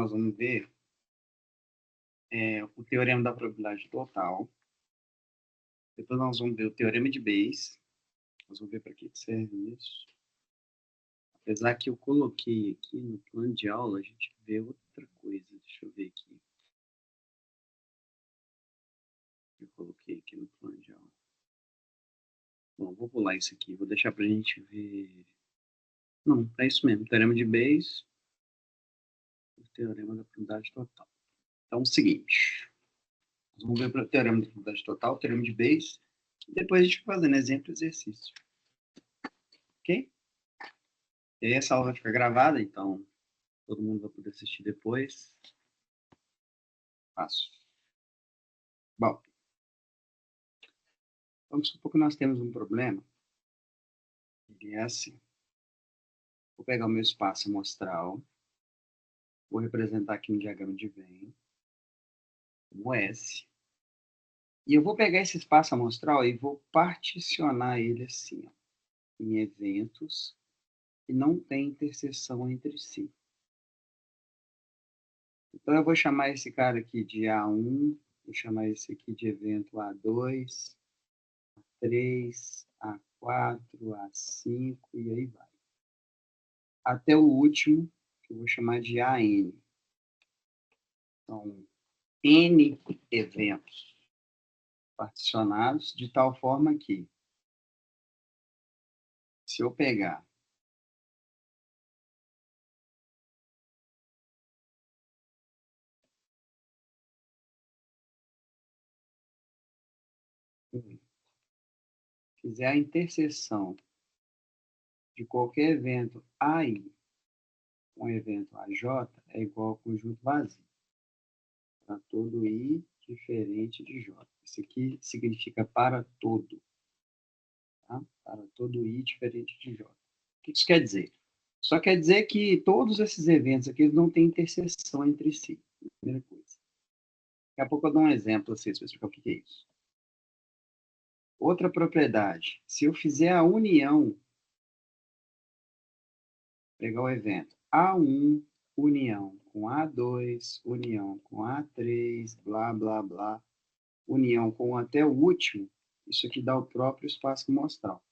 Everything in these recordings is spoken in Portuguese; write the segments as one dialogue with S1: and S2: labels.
S1: nós vamos ver o teorema da probabilidade total. Depois nós vamos ver o teorema de Bayes. Nós vamos ver para que serve isso. Apesar que eu coloquei aqui no plano de aula, a gente vê outra coisa. Deixa eu ver aqui. Eu coloquei aqui no plano de aula. Bom, vou pular isso aqui. Vou deixar para a gente ver. Não, é isso mesmo. Teorema de Bayes. O teorema da probabilidade total. Então, é o seguinte. Nós vamos ver o teorema da probabilidade total, o teorema de Bayes. E depois a gente vai fazendo exemplo e exercício. Ok? E aí essa aula vai ficar gravada, então todo mundo vai poder assistir depois. Fácil. Bom, vamos supor que nós temos um problema. Ele é assim. Vou pegar o meu espaço amostral. Vou representar aqui um diagrama de Venn, como S. E eu vou pegar esse espaço amostral e vou particionar ele assim, ó, em eventos que não têm interseção entre si. Então, eu vou chamar esse cara aqui de A1, vou chamar esse aqui de evento A2, A3, A4, A5 e aí vai. Até o último, que eu vou chamar de AN. São N eventos particionados de tal forma que, se eu pegar fizer a interseção de qualquer evento AI com evento AJ, é igual ao conjunto vazio. Para todo I diferente de J. Isso aqui significa para todo. Tá? Para todo I diferente de J. O que isso quer dizer? Só quer dizer que todos esses eventos aqui não têm interseção entre si. Primeira coisa. Daqui a pouco eu dou um exemplo a vocês para explicar o que é isso. Outra propriedade. Se eu fizer a união, pegar o evento A1, união com A2, união com A3, blá, blá, blá, união com até o último, isso aqui dá o próprio espaço amostral.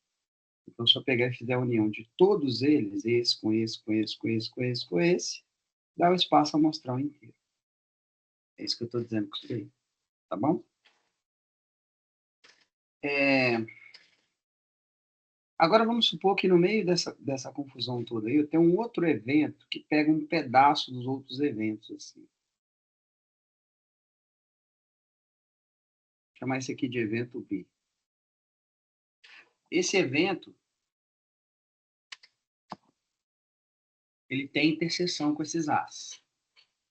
S1: Então, se eu pegar e fizer a união de todos eles, esse com esse, com esse, com esse, com esse, com esse, dá o espaço amostral inteiro. É isso que eu estou dizendo com isso aí. Tá bom? Agora, vamos supor que no meio dessa confusão toda aí, eu tenho um outro evento que pega um pedaço dos outros eventos, assim. Vou chamar esse aqui de evento B. Esse evento, ele tem interseção com esses As.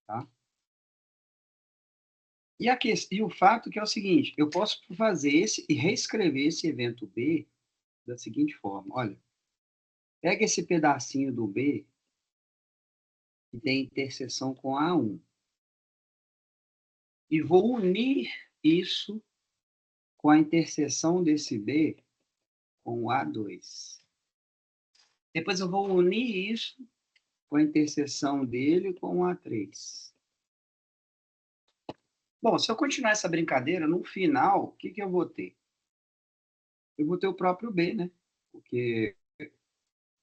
S1: Tá? E o fato que é o seguinte, eu posso fazer esse e reescrever esse evento B da seguinte forma. Olha, pega esse pedacinho do B que tem interseção com A1 e vou unir isso com a interseção desse B com o A2. Depois eu vou unir isso com a interseção dele com o A3. Bom, se eu continuar essa brincadeira, no final, o que eu vou ter? Eu vou ter o próprio B, né? Porque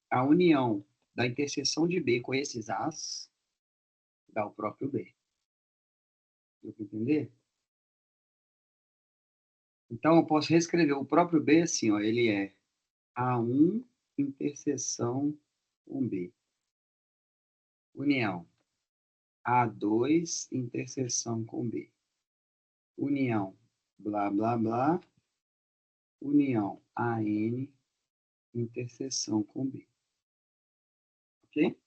S1: a união da interseção de B com esses As dá o próprio B. Deu para entender? Então, eu posso reescrever o próprio B assim, ó, ele é A1 interseção com B. União. A2 interseção com B. União. Blá, blá, blá. União. AN interseção com B. Ok?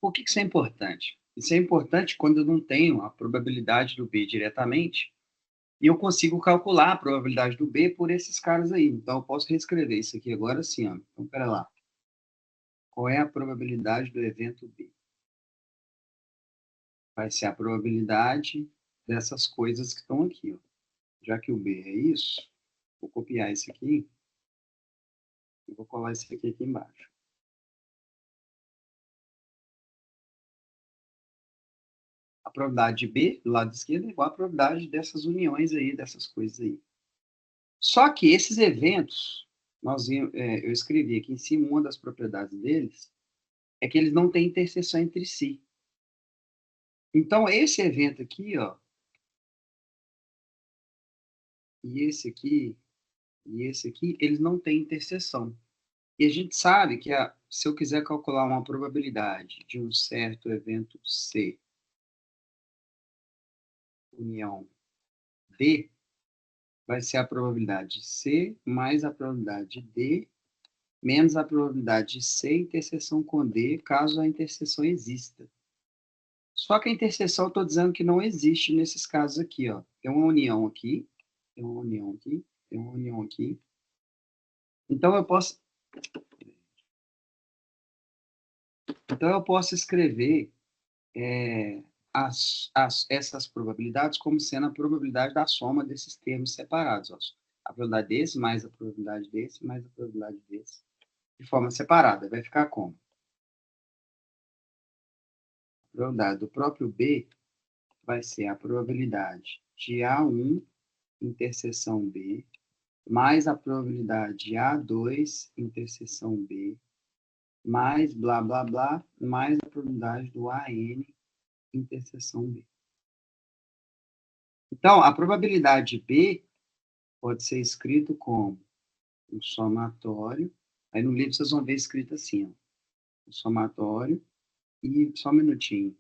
S1: Por que isso é importante? Isso é importante quando eu não tenho a probabilidade do B diretamente e eu consigo calcular a probabilidade do B por esses caras aí. Então, eu posso reescrever isso aqui agora assim, ó. Então, pera lá. Qual é a probabilidade do evento B? Vai ser a probabilidade dessas coisas que estão aqui, ó. Já que o B é isso, vou copiar isso aqui e vou colar isso aqui embaixo. A probabilidade de B, do lado esquerdo, é igual à probabilidade dessas uniões aí, dessas coisas aí. Só que esses eventos, eu escrevi aqui em cima, uma das propriedades deles é que eles não têm interseção entre si. Então, esse evento aqui, ó, e esse aqui, eles não têm interseção. E a gente sabe que se eu quiser calcular uma probabilidade de um certo evento C, união D, vai ser a probabilidade de C mais a probabilidade de D, menos a probabilidade de C interseção com D, caso a interseção exista. Só que a interseção, eu estou dizendo que não existe nesses casos aqui, ó. Tem uma união aqui, tem uma união aqui, tem uma união aqui. Então, eu posso escrever essas probabilidades como sendo a probabilidade da soma desses termos separados. Ó. A probabilidade desse, mais a probabilidade desse, mais a probabilidade desse, de forma separada. Vai ficar como? A probabilidade do próprio B vai ser a probabilidade de A1 interseção B, mais a probabilidade de A2 interseção B, mais blá, blá, blá, mais a probabilidade do AN interseção B. Então, a probabilidade de B pode ser escrito como um somatório. Aí no livro vocês vão ver escrito assim, ó, um somatório. E só um minutinho.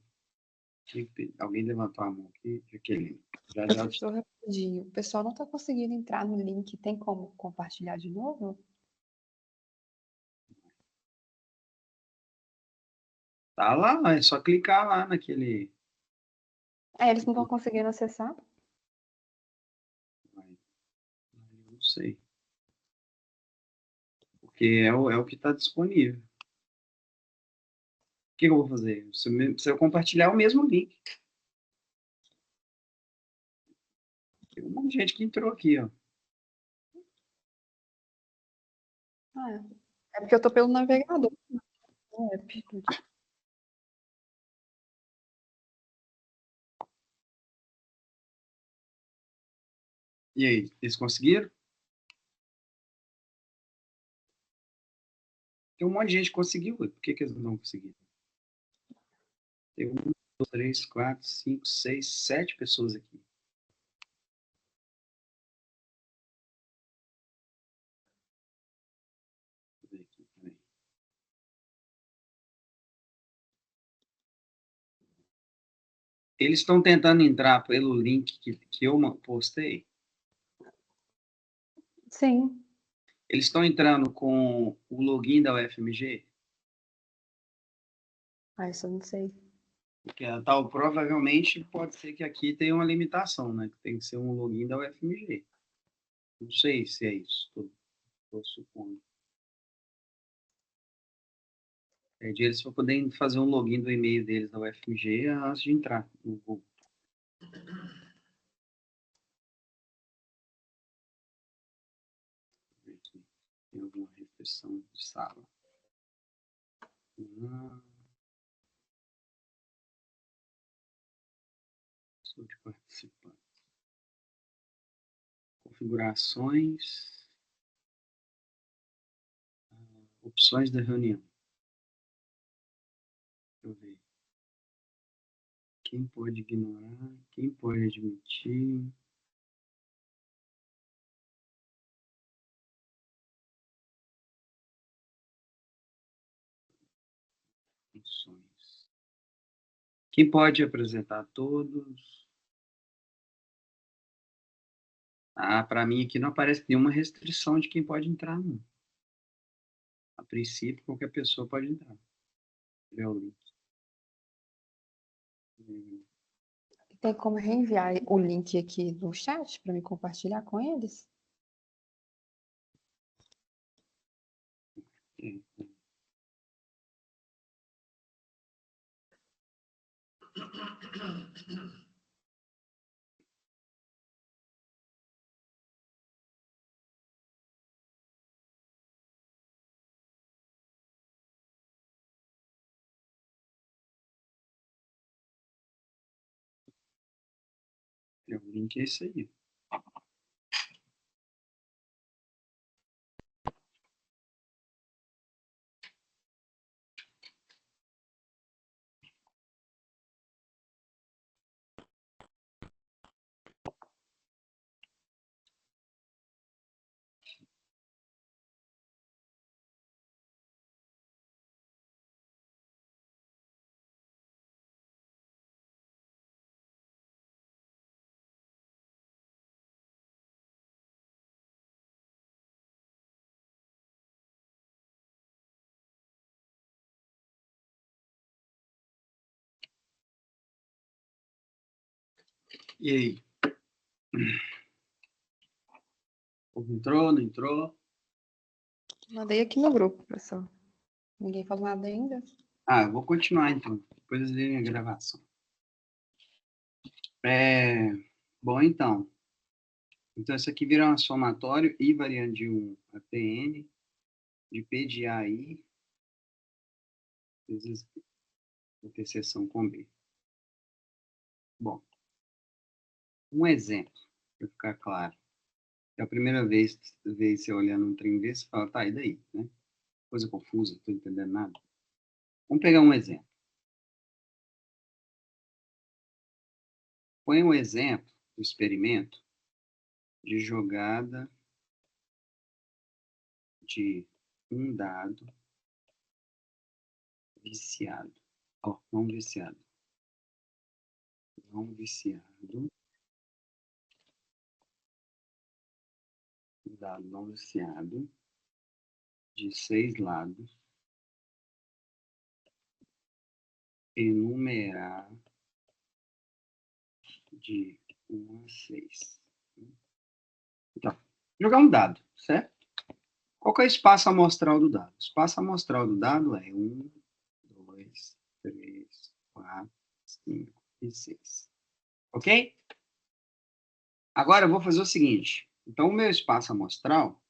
S1: Alguém levantou a mão aqui, aquele. Já, já.
S2: Professor, rapidinho. O pessoal não está conseguindo entrar no link. Tem como compartilhar de novo?
S1: Tá lá, é só clicar lá naquele.
S2: Eles não estão conseguindo acessar?
S1: Não sei. Porque é o que está disponível. O que eu vou fazer? Se eu compartilhar o mesmo link. Tem um monte de gente que entrou aqui, ó.
S2: É porque eu estou pelo navegador.
S1: E aí, eles conseguiram? Tem um monte de gente que conseguiu. Por que eles não conseguiram? Tem 1, 2, 3, 4, 5, 6, 7 pessoas aqui. Deixa eu ver aqui também. Eles estão tentando entrar pelo link que eu postei.
S2: Sim.
S1: Eles estão entrando com o login da UFMG,
S2: Isso eu não sei.
S1: porque a tal provavelmente pode ser que aqui tenha uma limitação, né? Que tem que ser um login da UFMG. Não sei se é isso, estou supondo. Pede eles para poderem fazer um login do e-mail deles da UFMG antes de entrar no Google. Aqui. Tem alguma restrição de sala? Sou de participante. Configurações. Opções da reunião. Deixa eu ver. Quem pode ignorar? Quem pode admitir? Funções. Quem pode apresentar todos? Para mim aqui não aparece nenhuma restrição de quem pode entrar, não. A princípio, qualquer pessoa pode entrar. Ver o link.
S2: Tem como reenviar o link aqui no chat para me compartilhar com eles?
S1: É. O link é isso aí. E aí? Entrou, não entrou?
S2: Mandei aqui no grupo, professor. Ninguém falou nada ainda?
S1: Ah, eu vou continuar então. Depois eu dei a gravação. Bom, então. Então, isso aqui vira um somatório I variando de 1 até N, de P de A a I, vezes interseção com B. Bom, um exemplo, para ficar claro. É a primeira vez você olhando um trem desse, você fala, tá, e daí? Né? Coisa confusa, não estou entendendo nada. Vamos pegar um exemplo. Põe um exemplo do experimento de jogada de um dado viciado. Ó, não viciado. Não viciado. Dado não viciado. De 6 lados. Enumerar de 1 a 6. Então, jogar um dado, certo? Qual que é o espaço amostral do dado? O espaço amostral do dado é 1, 2, 3, 4, 5 e 6. Ok? Agora eu vou fazer o seguinte. Então, o meu espaço amostral,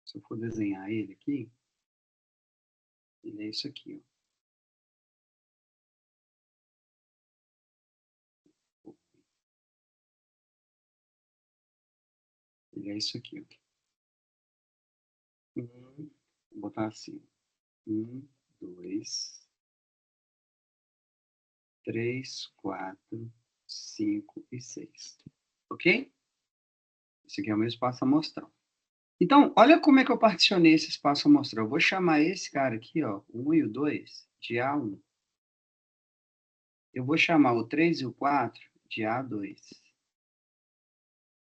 S1: se eu for desenhar ele aqui, ele é isso aqui. Ó. Ele é isso aqui. Ó. Vou botar assim. 1, 2, 3, 4, 5 e 6. Ok? Esse aqui é o meu espaço amostral. Então, olha como é que eu particionei esse espaço amostral. Eu vou chamar esse cara aqui, ó, o 1 e o 2, de A1. Eu vou chamar o 3 e o 4 de A2.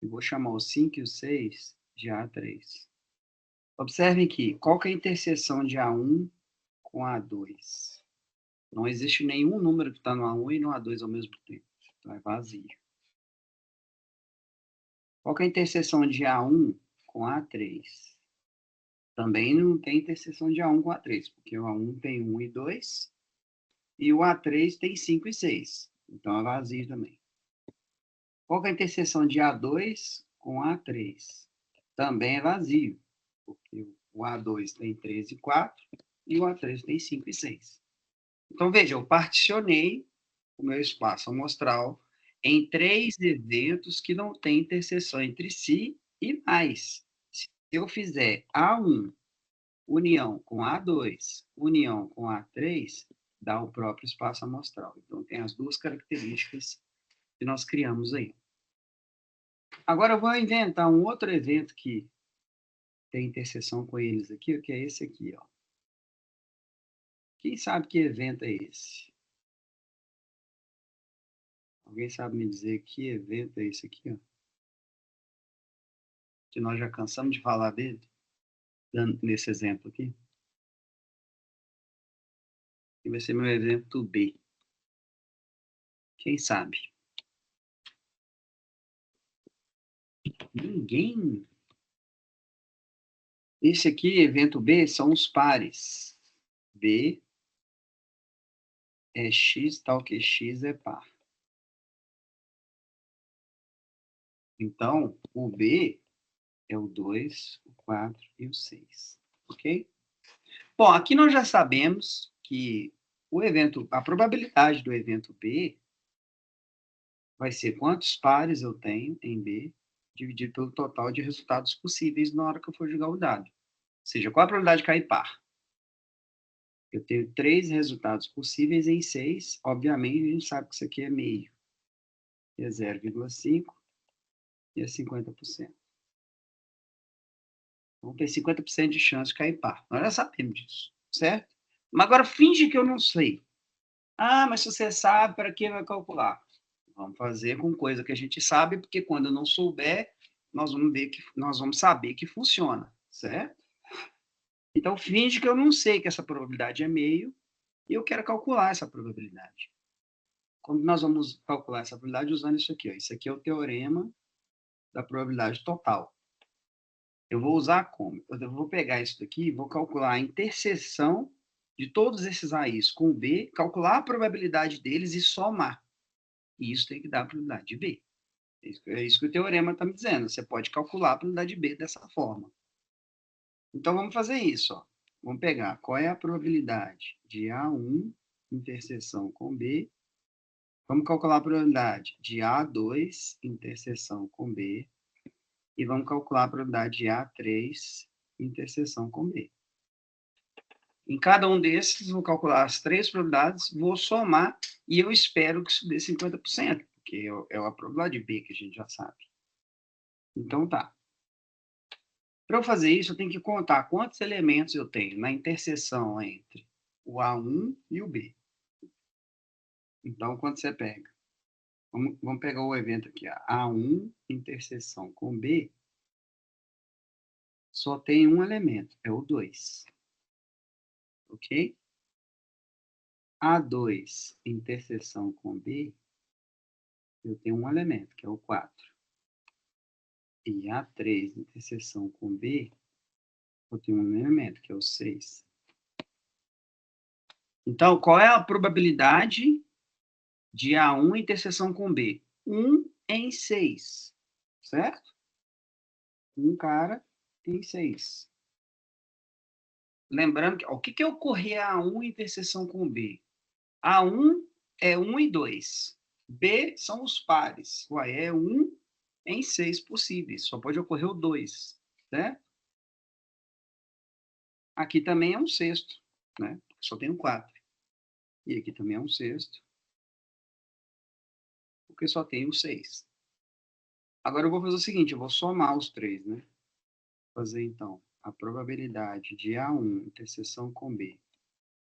S1: Eu vou chamar o 5 e o 6 de A3. Observem que, qual que é a interseção de A1 com A2? Não existe nenhum número que está no A1 e no A2 ao mesmo tempo. Então, é vazio. Qual que é a interseção de A1 com A3? Também não tem interseção de A1 com A3, porque o A1 tem 1 e 2, e o A3 tem 5 e 6. Então, é vazio também. Qual que é a interseção de A2 com A3? Também é vazio, porque o A2 tem 3 e 4, e o A3 tem 5 e 6. Então, veja, eu particionei o meu espaço amostral em 3 eventos que não têm interseção entre si e mais. Se eu fizer A1 união com A2, união com A3, dá o próprio espaço amostral. Então, tem as duas características que nós criamos aí. Agora, eu vou inventar um outro evento que tem interseção com eles aqui, que é esse aqui, ó. Quem sabe que evento é esse? Alguém sabe me dizer que evento é esse aqui, ó? Que nós já cansamos de falar dele, nesse exemplo aqui. Que vai ser meu evento B. Quem sabe? Ninguém. Esse aqui, evento B, são os pares. B é x, tal que x é par. Então, o B é o 2, o 4 e o 6. Ok? Bom, aqui nós já sabemos que a probabilidade do evento B vai ser quantos pares eu tenho em B, dividido pelo total de resultados possíveis na hora que eu for jogar o dado. Ou seja, qual a probabilidade de cair par? Eu tenho 3 resultados possíveis em 6. Obviamente, a gente sabe que isso aqui é meio. É 0,5 e é 50%. Então, tem 50% de chance de cair par. Nós já sabemos disso, certo? Mas agora finge que eu não sei. Ah, mas se você sabe, para que vai calcular? Vamos fazer com coisa que a gente sabe, porque quando eu não souber, nós vamos saber que funciona, certo? Então, finge que eu não sei que essa probabilidade é meio, e eu quero calcular essa probabilidade. Como nós vamos calcular essa probabilidade usando isso aqui? Ó. Isso aqui é o teorema da probabilidade total. Eu vou usar como? Eu vou pegar isso daqui e vou calcular a interseção de todos esses AIs com B, calcular a probabilidade deles e somar. E isso tem que dar a probabilidade de B. É isso que o teorema está me dizendo. Você pode calcular a probabilidade de B dessa forma. Então, vamos fazer isso. Ó. Vamos pegar qual é a probabilidade de A1 interseção com B. Vamos calcular a probabilidade de A2 interseção com B. E vamos calcular a probabilidade de A3 interseção com B. Em cada um desses, vou calcular as 3 probabilidades, vou somar e eu espero que isso dê 50%, porque é a probabilidade de B que a gente já sabe. Então, tá. Para eu fazer isso, eu tenho que contar quantos elementos eu tenho na interseção entre o A1 e o B. Então, quando você pega? Vamos pegar o evento aqui. A1 interseção com B, só tem um elemento, é o 2. Ok? A2 interseção com B, eu tenho um elemento, que é o 4. E A3 interseção com B, eu tenho um elemento, que é o 6. Então, qual é a probabilidade de A1 interseção com B? 1 em 6, certo? Um cara tem 6. Lembrando que o que é ocorrer A1 interseção com B? A1 é 1 e 2. B são os pares. Uai, é 1 em 6 possíveis. Só pode ocorrer o 2, certo? Aqui também é um sexto, né? Só tem um 4. E aqui também é um sexto, porque só tem o 6. Agora eu vou fazer o seguinte, eu vou somar os 3, né? Fazer, então, a probabilidade de A1 interseção com B,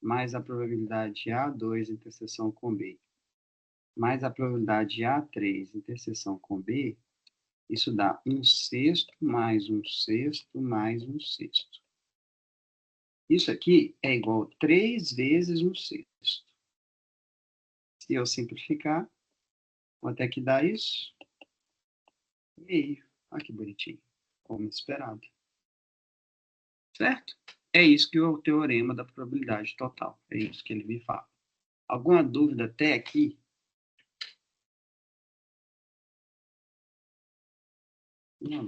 S1: mais a probabilidade de A2 interseção com B, mais a probabilidade de A3 interseção com B, isso dá um sexto, mais um sexto, mais um sexto. Isso aqui é igual a 3 vezes um sexto. Se eu simplificar, quanto é que dá isso? Meio. Olha que bonitinho. Como esperado. Certo? É isso que é o teorema da probabilidade total. É isso que ele me fala. Alguma dúvida até aqui? Não.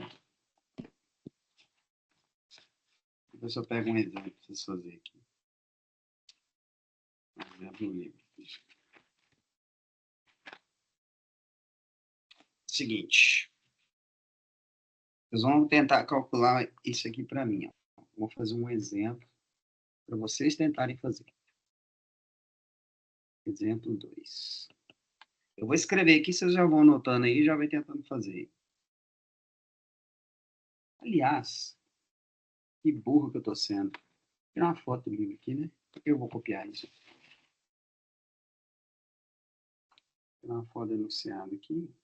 S1: Depois eu pego um exemplo para vocês fazerem aqui. Exemplo no livro. Seguinte. Vocês vão tentar calcular isso aqui para mim. Ó. Vou fazer um exemplo para vocês tentarem fazer. Exemplo 2. Eu vou escrever aqui, vocês já vão anotando aí e já vai tentando fazer. Aliás, que burro que eu tô sendo. Vou tirar uma foto do livro aqui, né? Eu vou copiar isso. Vou tirar uma foto enunciada aqui.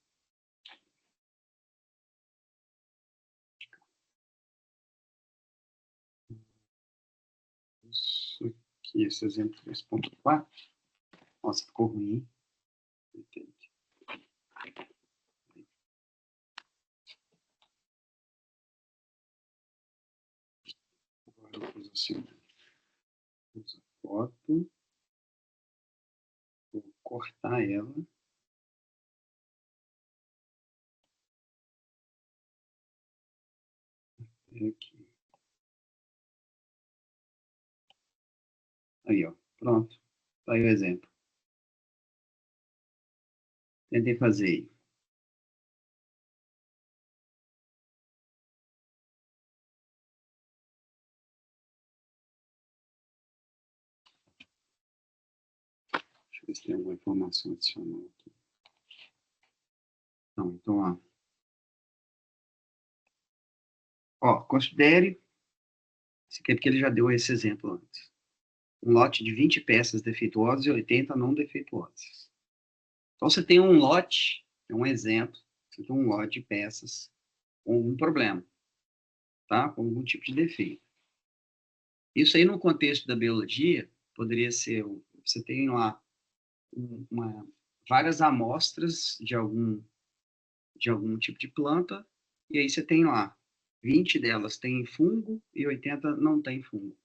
S1: Isso aqui, esse exemplo 3.4. Nossa, ficou ruim. Entendi. Agora eu fiz assim. Usa foto. Vou cortar ela. Aqui. Aí, ó. Pronto. Tá aí o exemplo. Tentei fazer aí. Deixa eu ver se tem alguma informação adicional aqui. Não, então, considere, isso aqui é porque ele já deu esse exemplo antes, um lote de 20 peças defeituosas e 80 não defeituosas. Então, você tem um lote, é um exemplo, você tem um lote de peças com algum problema, tá? Com algum tipo de defeito. Isso aí, no contexto da biologia, poderia ser, você tem lá várias amostras de algum tipo de planta, e aí você tem lá 20 delas têm fungo e 80 não têm fungo,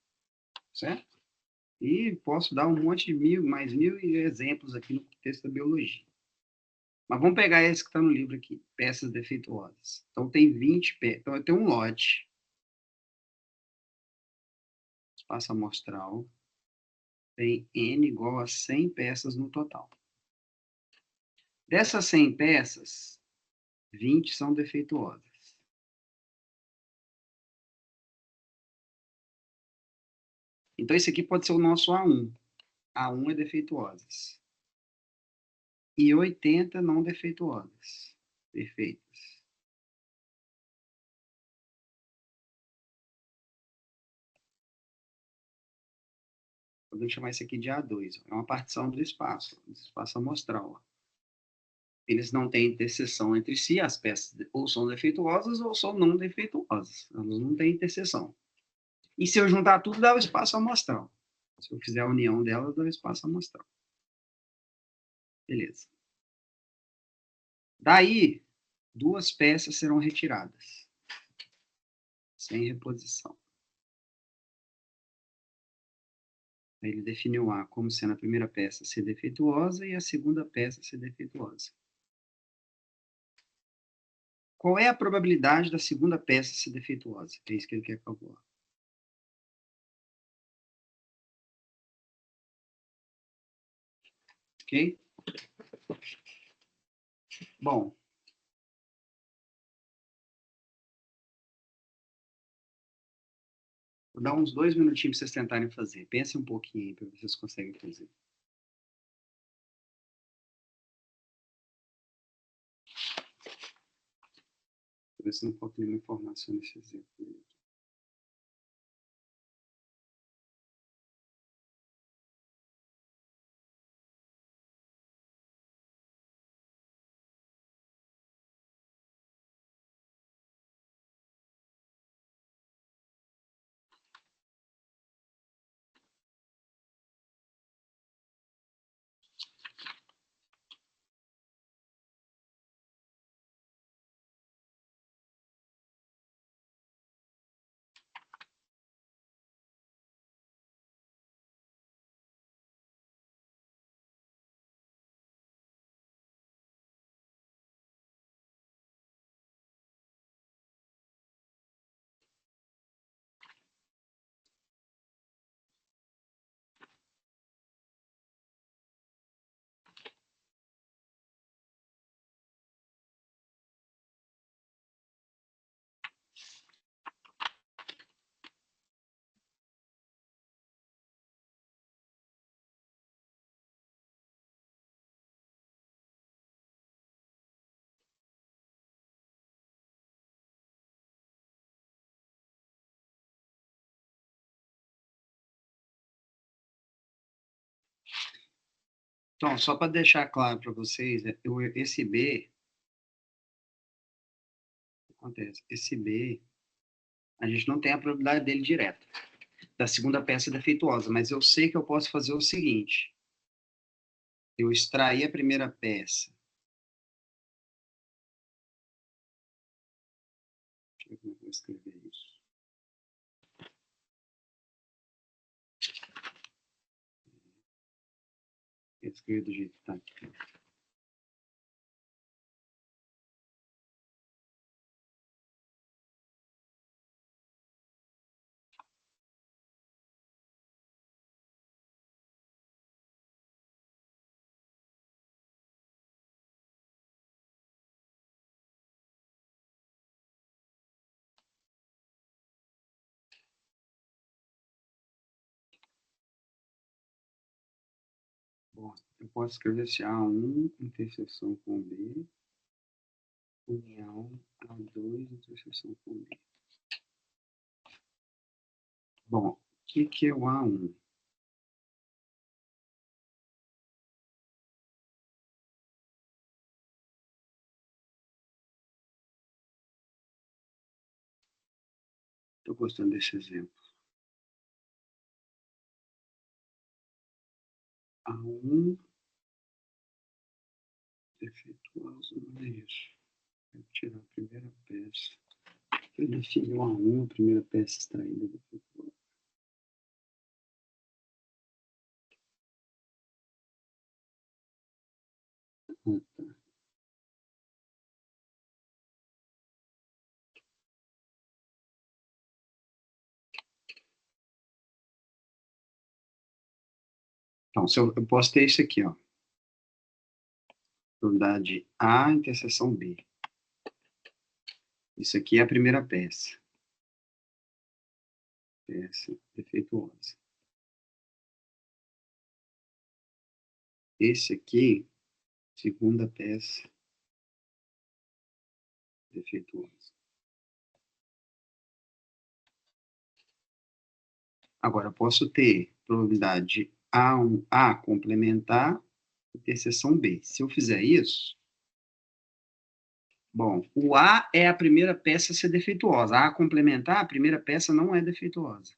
S1: certo? E posso dar um monte de mais mil exemplos aqui no contexto da biologia. Mas vamos pegar esse que está no livro aqui, peças defeituosas. Então, tem 20 peças. Então, eu tenho um lote, espaço amostral, tem N igual a 100 peças no total. Dessas 100 peças, 20 são defeituosas. Então, esse aqui pode ser o nosso A1. A1 é defeituosas. E 80 não defeituosas. Perfeitas. Podemos chamar isso aqui de A2. É uma partição do espaço amostral. Eles não têm interseção entre si, as peças ou são defeituosas ou são não defeituosas. Elas não têm interseção. E se eu juntar tudo, dá o espaço amostral. Se eu fizer a união delas, dá o espaço amostral. Beleza. Daí, duas peças serão retiradas, sem reposição. Ele definiu A como sendo a primeira peça ser defeituosa e a segunda peça ser defeituosa. Qual é a probabilidade da segunda peça ser defeituosa? É isso que ele quer calcular. Ok? Bom. Vou dar uns 2 minutinhos para vocês tentarem fazer. Pensem um pouquinho aí para ver se vocês conseguem fazer. Vou ver se não falta nenhuma informação nesse exemplo. Então, só para deixar claro para vocês, esse B, acontece, esse B, a gente não tem a probabilidade dele direta, da segunda peça defeituosa, mas eu sei que eu posso fazer o seguinte. Eu extrair a primeira peça. Deixa eu ver como eu vou escrever isso. Eu escrevi do jeito que está aqui. Bom, eu posso escrever assim, A1 interseção com B, união A2 interseção com B. Bom, o que é o A1? Estou gostando desse exemplo. A1 defeituoso, não é isso. Vou tirar a primeira peça. Eu defini o A1, a primeira peça extraída defeituosa. Ah, tá. Então, eu posso ter isso aqui, ó. Probabilidade A interseção B. Isso aqui é a primeira peça. Peça defeituosa. Esse aqui, segunda peça defeituosa. Agora, eu posso ter probabilidade A complementar, interseção B. Se eu fizer isso, bom, o A é a primeira peça a ser defeituosa. A complementar, a primeira peça não é defeituosa.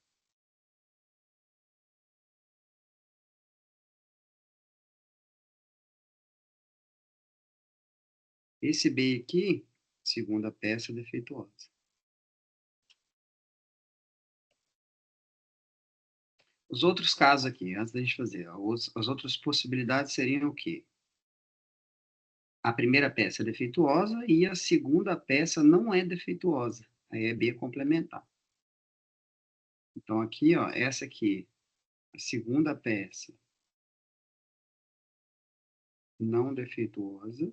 S1: Esse B aqui, segunda peça defeituosa. Os outros casos aqui, antes da gente fazer, as outras possibilidades seriam o quê? A primeira peça é defeituosa e a segunda peça não é defeituosa. Aí é B complementar. Então, aqui, ó, essa aqui, a segunda peça não defeituosa.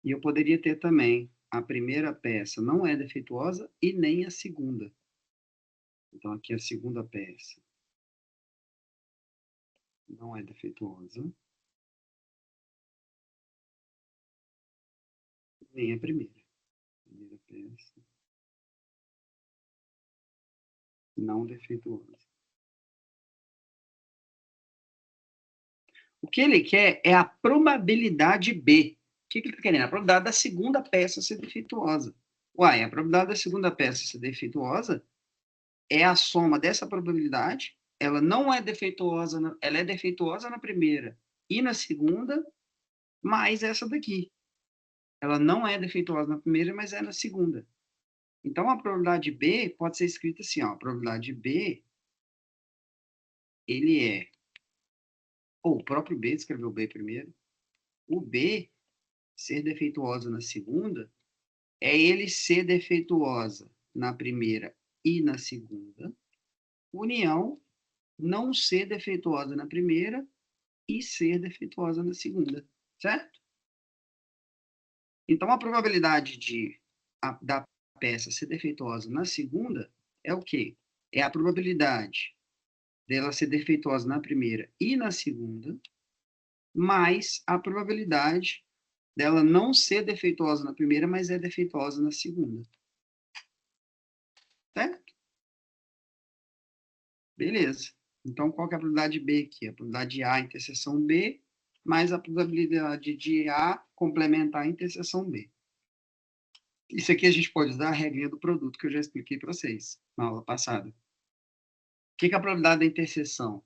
S1: E eu poderia ter também a primeira peça não é defeituosa e nem a segunda. Então, aqui a segunda peça não é defeituosa, nem a primeira. Primeira peça não defeituosa. O que ele quer é a probabilidade B. O que ele está querendo? A probabilidade da segunda peça ser defeituosa. Uai, a probabilidade da segunda peça ser defeituosa é a soma dessa probabilidade. Ela não é defeituosa, ela é defeituosa na primeira e na segunda, mais essa daqui. Ela não é defeituosa na primeira, mas é na segunda. Então, a probabilidade B pode ser escrita assim, ó, a probabilidade B, ele é, ou o próprio B, escreveu B primeiro, o B ser defeituosa na segunda, é ele ser defeituosa na primeira e na segunda, união não ser defeituosa na primeira e ser defeituosa na segunda, certo? Então, a probabilidade da peça ser defeituosa na segunda é o quê? É a probabilidade dela ser defeituosa na primeira e na segunda, mais a probabilidade dela não ser defeituosa na primeira, mas é defeituosa na segunda. Certo? Beleza. Então, qual que é a probabilidade B aqui? A probabilidade de A interseção B, mais a probabilidade de A complementar a interseção B. Isso aqui a gente pode usar a regrinha do produto que eu já expliquei para vocês na aula passada. O que é a probabilidade da interseção?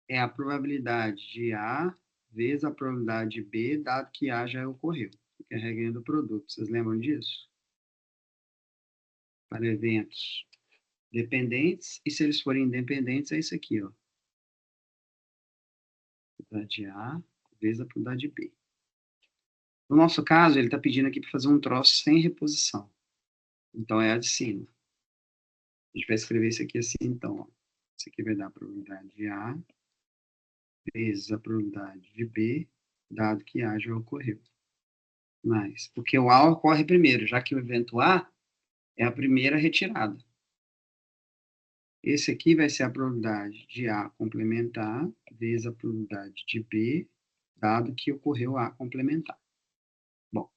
S1: É a probabilidade de A vezes a probabilidade de B, dado que A já ocorreu. Que é a regrinha do produto. Vocês lembram disso? Para eventos dependentes, e se eles forem independentes, é isso aqui, ó. Probabilidade de A vezes a probabilidade de B. No nosso caso, ele está pedindo aqui para fazer um troço sem reposição. Então, é a de cima. A gente vai escrever isso aqui assim, então. Ó. Isso aqui vai dar a probabilidade de A vezes a probabilidade de B, dado que A já ocorreu. Mas, porque o A ocorre primeiro, já que o evento A é a primeira retirada. Esse aqui vai ser a probabilidade de A complementar vezes a probabilidade de B, dado que ocorreu A complementar. Bom, o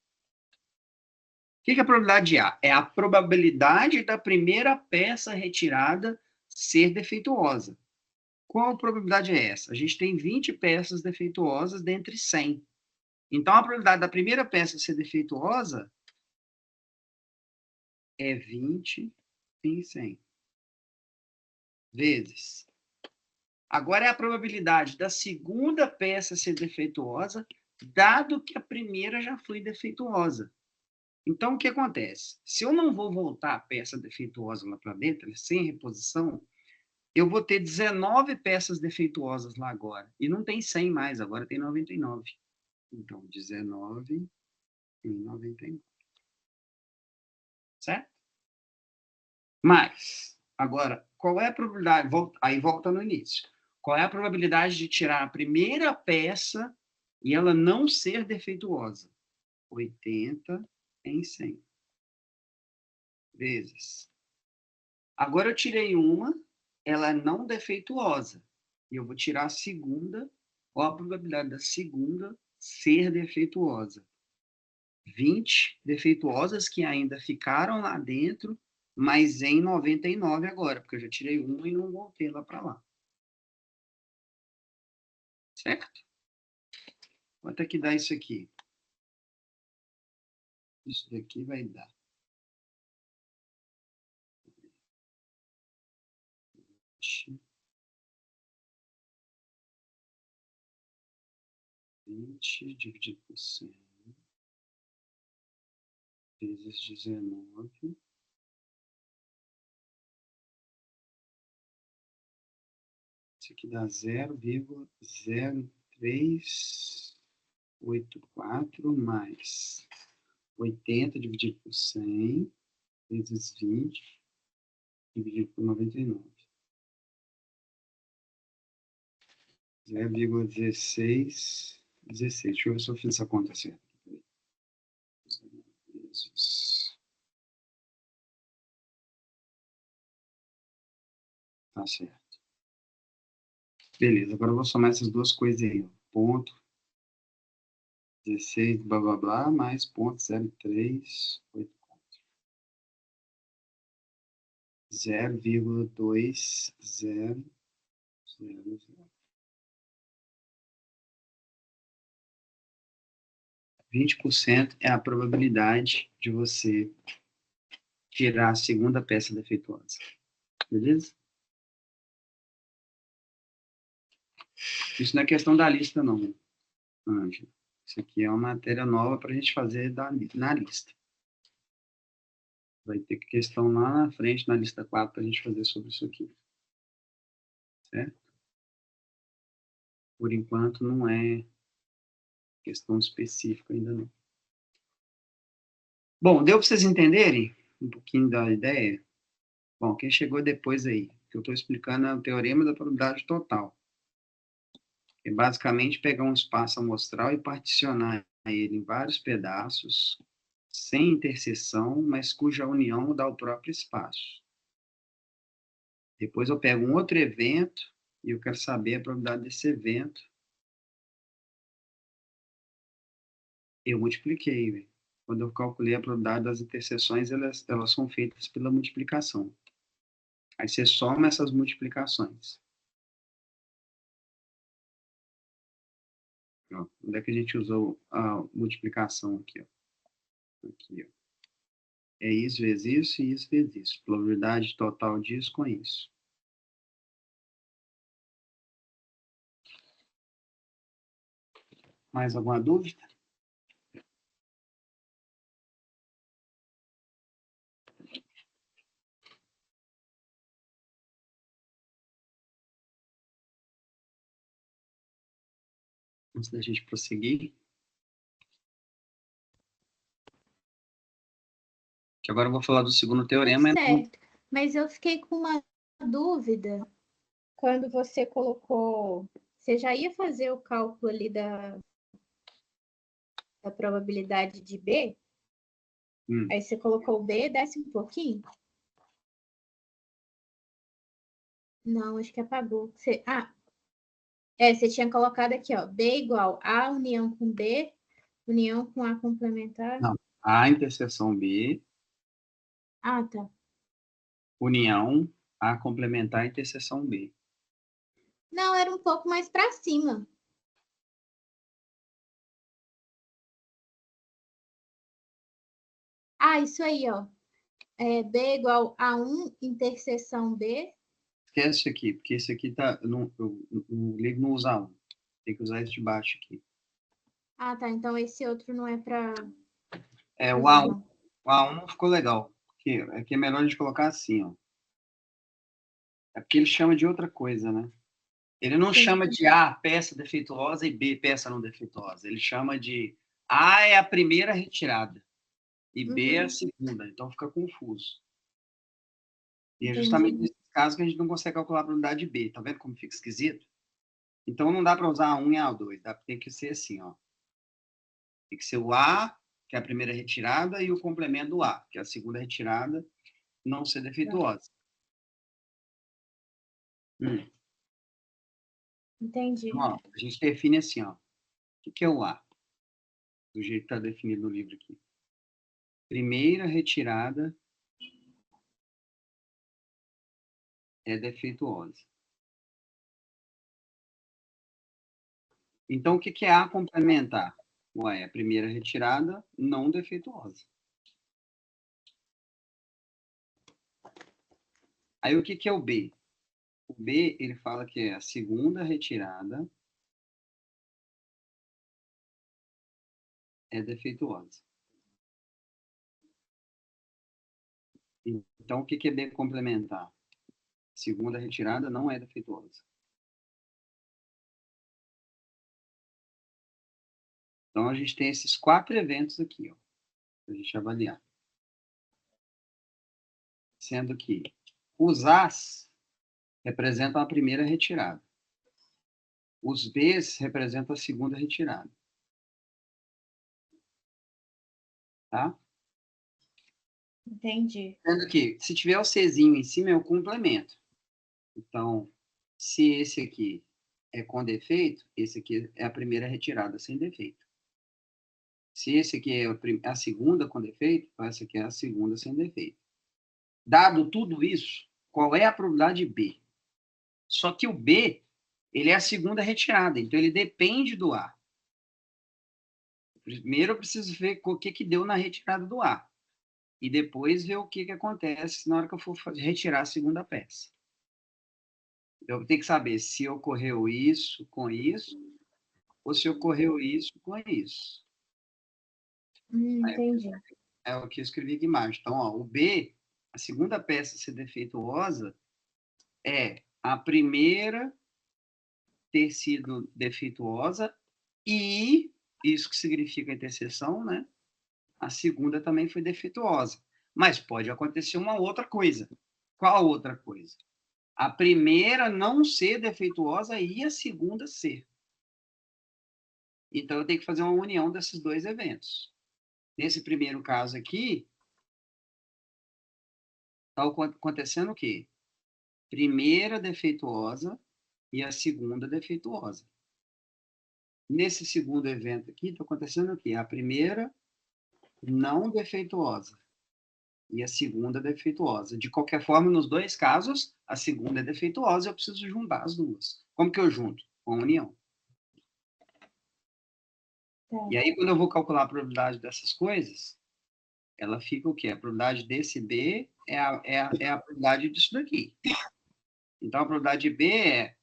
S1: que é a probabilidade de A? É a probabilidade da primeira peça retirada ser defeituosa. Qual probabilidade é essa? A gente tem 20 peças defeituosas dentre 100. Então, a probabilidade da primeira peça ser defeituosa é 20 em 100. Vezes. Agora é a probabilidade da segunda peça ser defeituosa, dado que a primeira já foi defeituosa. Então, o que acontece? Se eu não vou voltar a peça defeituosa lá para dentro, sem reposição, eu vou ter 19 peças defeituosas lá agora. E não tem 100 mais, agora tem 99. Então, 19 em 99. Certo? Mas, agora, qual é a probabilidade? Aí volta no início. Qual é a probabilidade de tirar a primeira peça e ela não ser defeituosa? 80 em 100 vezes. Agora eu tirei uma, ela é não defeituosa. E eu vou tirar a segunda. Qual a probabilidade da segunda ser defeituosa? 20 defeituosas que ainda ficaram lá dentro, mas em 99 agora, porque eu já tirei uma e não voltei lá para lá. Certo? Quanto é que dá isso aqui? Isso daqui vai dar 20 dividido por 100 vezes 19. Isso aqui dá 0,0384 mais 80 dividido por 100 vezes 20 dividido por 99. 0,16. Deixa eu ver se eu fiz essa conta certa. Tá certo. Beleza, agora eu vou somar essas duas coisas aí. Ó. Ponto 16, blá, blá, blá, mais ponto 0,384. 0,2000. 20% é a probabilidade de você tirar a segunda peça defeituosa. Beleza? Isso não é questão da lista, não, Ângela. Isso aqui é uma matéria nova para a gente fazer na lista. Vai ter questão lá na frente, na lista 4, para a gente fazer sobre isso aqui. Certo? Por enquanto, não é questão específica ainda não. Bom, deu para vocês entenderem um pouquinho da ideia? Bom, quem chegou depois aí, que eu estou explicando é o teorema da probabilidade total. É basicamente pegar um espaço amostral e particionar ele em vários pedaços, sem interseção, mas cuja união dá o próprio espaço. Depois eu pego um outro evento e eu quero saber a probabilidade desse evento. Eu multipliquei, véio. Quando eu calculei a probabilidade das interseções, elas são feitas pela multiplicação. Aí você soma essas multiplicações. Ó, onde é que a gente usou a multiplicação aqui? Ó. Aqui, ó. É isso vezes isso e isso vezes isso. Probabilidade total disso com isso. Mais alguma dúvida? Antes da gente prosseguir. Que agora eu vou falar do segundo teorema.
S3: Certo, mas eu fiquei com uma dúvida. Quando você colocou... Você já ia fazer o cálculo ali da probabilidade de B? Aí você colocou o B, desce um pouquinho. Não, acho que apagou. Você tinha colocado aqui, ó, B igual A união com B, união com A complementar.
S1: Não, A interseção B,
S3: Ah, tá.
S1: união A complementar interseção B.
S3: Não, era um pouco mais para cima. Ah, isso aí, ó. B igual a 1 interseção B.
S1: Esquece isso aqui, porque esse aqui tá. O livro não usa um. Tem que usar esse de baixo aqui.
S3: Ah, tá. Então esse outro não é para.
S1: O A1. O A1 não ficou legal. Porque aqui é melhor a gente colocar assim, ó. É porque ele chama de outra coisa, né? Ele não chama de A, peça defeituosa, e B, peça não defeituosa. Ele chama de A é a primeira retirada e B é a segunda. Então fica confuso. E é justamente nesse caso que a gente não consegue calcular a probabilidade de B. Tá vendo como fica esquisito? Então não dá para usar A1 e A2. Tem que ser assim, ó. Tem que ser o A, que é a primeira retirada, e o complemento do A, que é a segunda retirada, não ser defeituosa.
S3: Entendi.
S1: Então, ó, a gente define assim, ó. O que é o A? Do jeito que está definido no livro aqui. Primeira retirada é defeituosa. Então, o que é A complementar? Ué, a primeira retirada não defeituosa. Aí, o que é o B? O B, ele fala que é a segunda retirada é defeituosa. Então, o que é B complementar? Segunda retirada não é defeituosa. Então, a gente tem esses 4 eventos aqui, ó, para a gente avaliar. Sendo que os As representam a primeira retirada. Os Bs representam a segunda retirada. Tá?
S3: Entendi.
S1: Sendo que, se tiver o Czinho em cima, é o complemento. Então, se esse aqui é com defeito, esse aqui é a primeira retirada sem defeito. Se esse aqui é a segunda com defeito, então essa aqui é a segunda sem defeito. Dado tudo isso, qual é a probabilidade de B? Só que o B, ele é a segunda retirada, então ele depende do A. Primeiro eu preciso ver o que deu na retirada do A. E depois ver o que acontece na hora que eu for retirar a segunda peça. Eu tenho que saber se ocorreu isso com isso, ou se ocorreu isso com isso.
S3: Entendi.
S1: É o que eu escrevi aqui embaixo. Então, ó, o B, a segunda peça a ser defeituosa, é a primeira ter sido defeituosa e, isso que significa interseção, né? A segunda também foi defeituosa. Mas pode acontecer uma outra coisa. Qual outra coisa? A primeira não ser defeituosa e a segunda ser. Então, eu tenho que fazer uma união desses dois eventos. Nesse primeiro caso aqui, está acontecendo o quê? Primeira defeituosa e a segunda defeituosa. Nesse segundo evento aqui, está acontecendo o quê? A primeira não defeituosa e a segunda defeituosa. De qualquer forma, nos dois casos, a segunda é defeituosa e eu preciso juntar as duas. Como que eu junto? Com união. E aí, quando eu vou calcular a probabilidade dessas coisas, ela fica o quê? A probabilidade desse B é a probabilidade disso daqui. Então, a probabilidade de B é,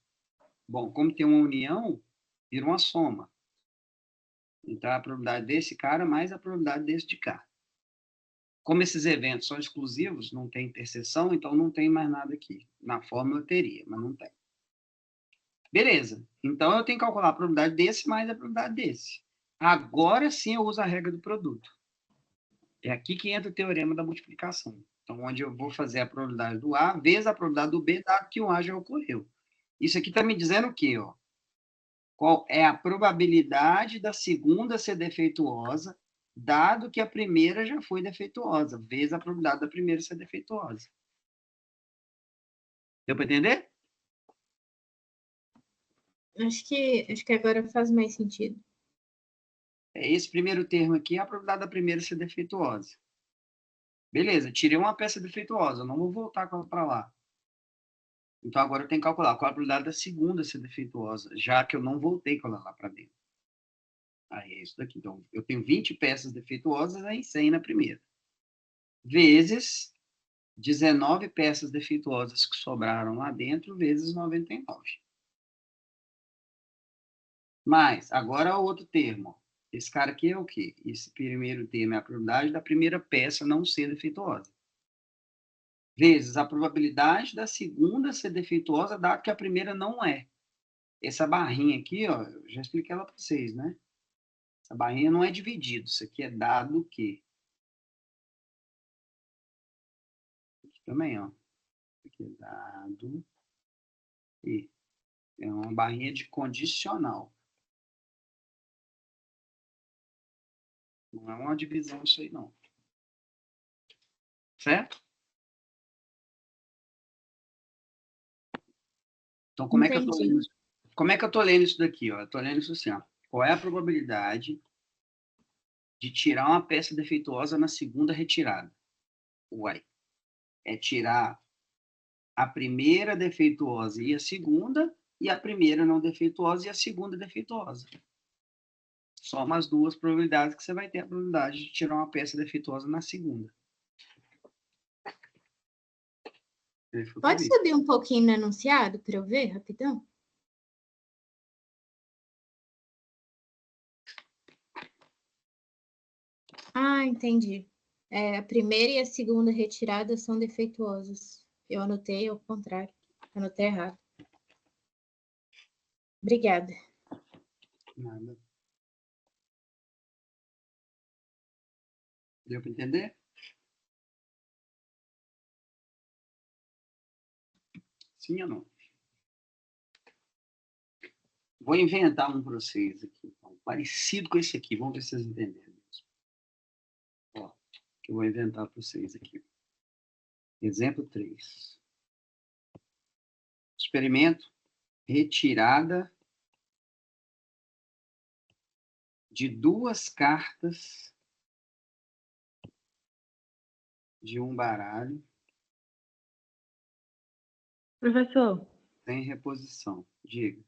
S1: bom, como tem uma união, vira uma soma. Então, a probabilidade desse cara mais a probabilidade desse de cá. Como esses eventos são exclusivos, não tem interseção, então não tem mais nada aqui. Na fórmula teria, mas não tem. Beleza. Então, eu tenho que calcular a probabilidade desse mais a probabilidade desse. Agora sim eu uso a regra do produto. É aqui que entra o teorema da multiplicação. Então, onde eu vou fazer a probabilidade do A vezes a probabilidade do B, dado que o A já ocorreu. Isso aqui está me dizendo o quê? Ó? Qual é a probabilidade da segunda ser defeituosa dado que a primeira já foi defeituosa, vezes a probabilidade da primeira ser defeituosa. Deu para entender?
S3: Acho que agora faz mais sentido.
S1: Esse primeiro termo aqui é a probabilidade da primeira ser defeituosa. Beleza, tirei uma peça defeituosa, não vou voltar para lá. Então, agora eu tenho que calcular qual a probabilidade da segunda ser defeituosa, já que eu não voltei com ela lá para dentro. Aí é isso daqui. Então, eu tenho 20 peças defeituosas, aí 100 na primeira. Vezes 19 peças defeituosas que sobraram lá dentro, vezes 99. Mas, agora o outro termo. Esse cara aqui é o quê? Esse primeiro termo é a probabilidade da primeira peça não ser defeituosa. Vezes a probabilidade da segunda ser defeituosa, dado que a primeira não é. Essa barrinha aqui, ó, eu já expliquei ela para vocês, né? Essa barrinha não é dividido. Isso aqui é dado que. Aqui também, ó. Aqui é dado que. É uma barrinha de condicional. Não é uma divisão isso aí, não. Certo? Então, como é que eu tô lendo isso? Como é que eu tô lendo isso daqui, ó? Eu tô lendo isso assim, ó. Qual é a probabilidade de tirar uma peça defeituosa na segunda retirada? Uai, é tirar a primeira defeituosa e a segunda, e a primeira não defeituosa e a segunda defeituosa. Soma as duas probabilidades que você vai ter a probabilidade de tirar uma peça defeituosa na segunda.
S3: Pode subir um pouquinho no enunciado para eu ver, rapidão? Ah, entendi. A primeira e a segunda retirada são defeituosas. Eu anotei ao contrário. Anotei errado. Obrigada.
S1: Nada. Deu para entender? Sim ou não? Vou inventar um para vocês aqui, então, parecido com esse aqui. Vamos ver se vocês entenderam. Ó, que eu vou inventar para vocês aqui. Exemplo 3. Experimento retirada de 2 cartas de um baralho
S4: Professor,
S1: sem reposição. Diga.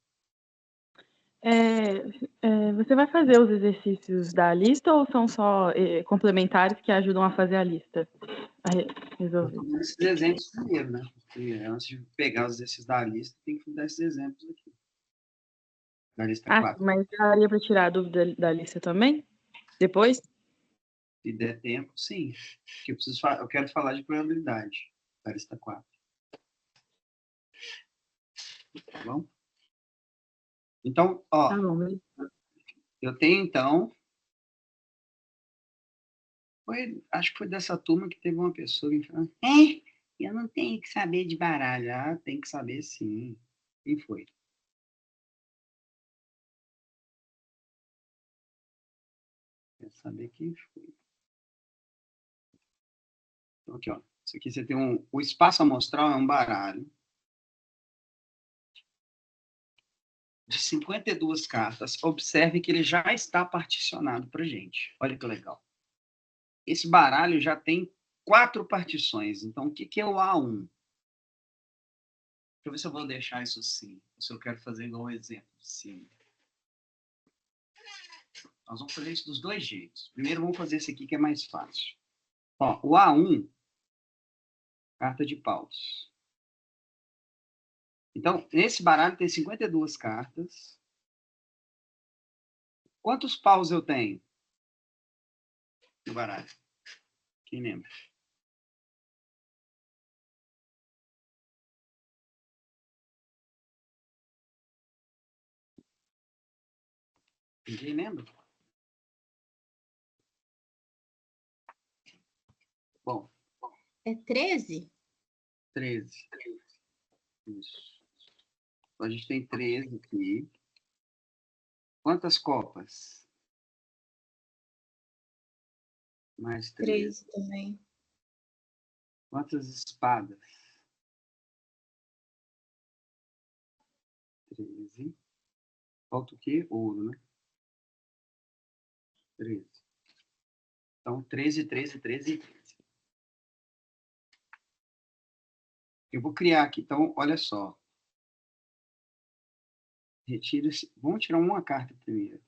S4: você vai fazer os exercícios da lista ou são só complementares que ajudam a fazer a lista? A resolver.
S1: Eu tô dando esses exemplos primeiro, né? Porque antes de pegar os exercícios da lista, tem que dar esses exemplos aqui. Da lista 4.
S4: Mas daria para tirar a dúvida da lista também? Depois?
S1: Se der tempo, sim. Porque eu quero falar de probabilidade da lista 4. Tá bom? Então, ó,
S4: Tá bom.
S1: eu tenho, então... acho que foi dessa turma que teve uma pessoa que falou: eu não tenho que saber de baralho. Ah, tem que saber sim. Quem foi? Quer saber quem foi? Então, aqui, ó. Isso aqui você tem o espaço amostral é um baralho de 52 cartas. Observe que ele já está particionado para gente. Olha que legal. Esse baralho já tem 4 partições. Então, o que é o A1? Deixa eu ver se eu vou deixar isso assim. Ou se eu quero fazer igual um exemplo. Sim. Nós vamos fazer isso dos dois jeitos. Primeiro, vamos fazer esse aqui que é mais fácil. Ó, o A1, carta de paus. Então, nesse baralho tem 52 cartas. Quantos paus eu tenho no baralho? Quem lembra? Ninguém lembra? Bom.
S3: É 13?
S1: 13. Isso. Então, a gente tem 13 aqui. Quantas copas? Mais 13.
S3: 13 também.
S1: Quantas espadas? 13. Falta o quê? Ouro, né? 13. Então, 13, 13, 13 e 13. Eu vou criar aqui. Então, olha só. Retira esse... Vamos tirar uma carta primeiro.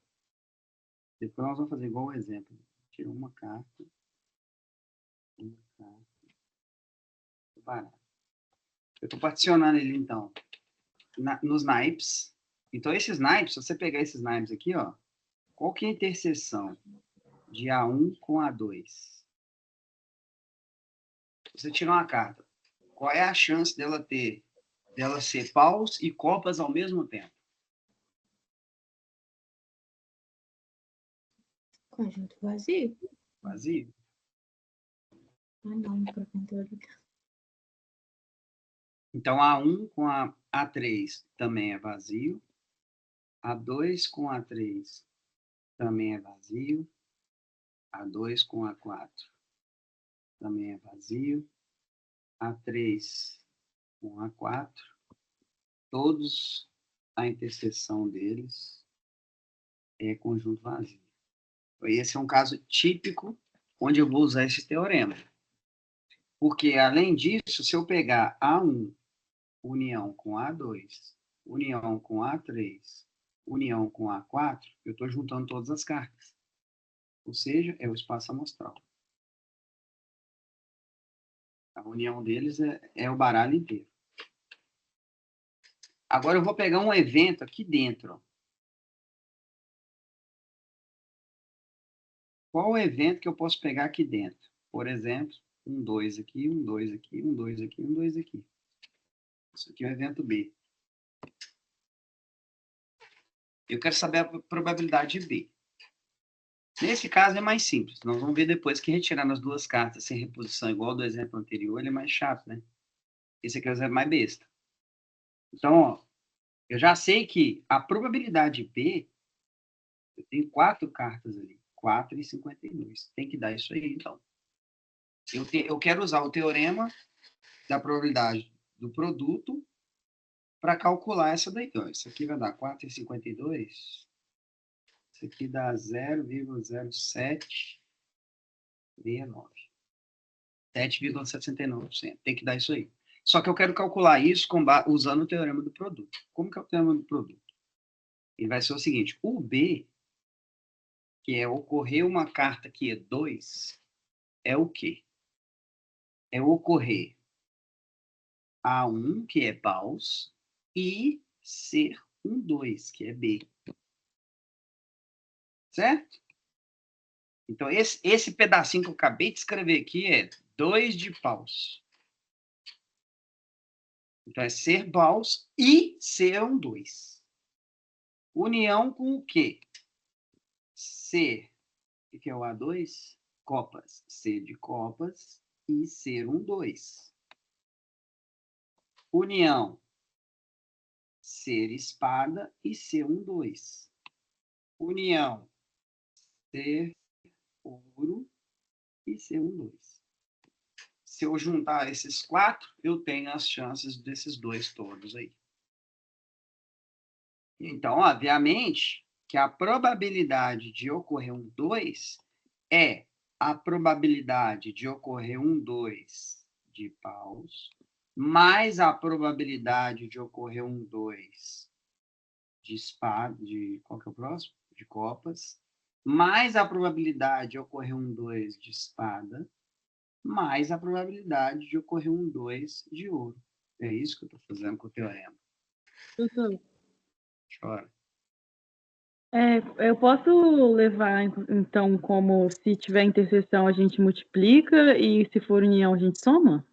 S1: Depois nós vamos fazer igual o exemplo. Tira uma carta. Uma carta. Barato. Eu estou particionando ele, então, nos naipes. Então, esses naipes, se você pegar esses naipes aqui, ó, qual que é a interseção de A1 com A2? Você tirou uma carta. Qual é a chance dela ser paus e copas ao mesmo tempo?
S3: Conjunto vazio?
S1: Vazio.
S3: Ah, não, professor.
S1: Então, A1 com a A3 também é vazio. A2 com A3 também é vazio. A2 com A4 também é vazio. A3 com A4. Todos, a interseção deles é conjunto vazio. Esse é um caso típico onde eu vou usar esse teorema. Porque, além disso, se eu pegar A1, união com A2, união com A3, união com A4, eu estou juntando todas as cartas. Ou seja, é o espaço amostral. A união deles é o baralho inteiro. Agora eu vou pegar um evento aqui dentro. Ó. Qual o evento que eu posso pegar aqui dentro? Por exemplo, um 2 aqui, um 2 aqui, um 2 aqui, um 2 aqui. Isso aqui é o evento B. Eu quero saber a probabilidade de B. Nesse caso é mais simples. Nós vamos ver depois que retirar as duas cartas sem reposição, igual do exemplo anterior, ele é mais chato, né? Esse aqui é o exemplo mais besta. Então, ó, eu já sei que a probabilidade B, eu tenho 4 cartas ali. 4 e 52. Tem que dar isso aí, então. Eu quero usar o teorema da probabilidade do produto para calcular essa daí. Ó, isso aqui vai dar 4 e 52. Isso aqui dá 0,0769. 7,69%. Tem que dar isso aí. Só que eu quero calcular isso usando o teorema do produto. Como que é o teorema do produto? Ele vai ser o seguinte. O B, que é ocorrer uma carta que é 2, é o quê? É ocorrer A1, que é paus, e ser um 2, que é B. Certo? Então, esse pedacinho que eu acabei de escrever aqui é 2 de paus. Então, é ser paus e ser um 2. União com o quê? C, que é o A2, copas. C de copas e ser um 2. União, ser espada e ser um 2. União, ser ouro e ser um 2. Se eu juntar esses 4, eu tenho as chances desses 2 todos aí. Então, obviamente, que a probabilidade de ocorrer um 2 é a probabilidade de ocorrer um 2 de paus, mais a probabilidade de ocorrer um 2 de espada, qual que é o próximo? De copas, mais a probabilidade de ocorrer um 2 de espada, mais a probabilidade de ocorrer um 2 de ouro. É isso que eu estou fazendo com o teorema.
S4: Doutor,
S1: Chora.
S4: eu posso levar, então, como se tiver interseção a gente multiplica e se for união a gente soma?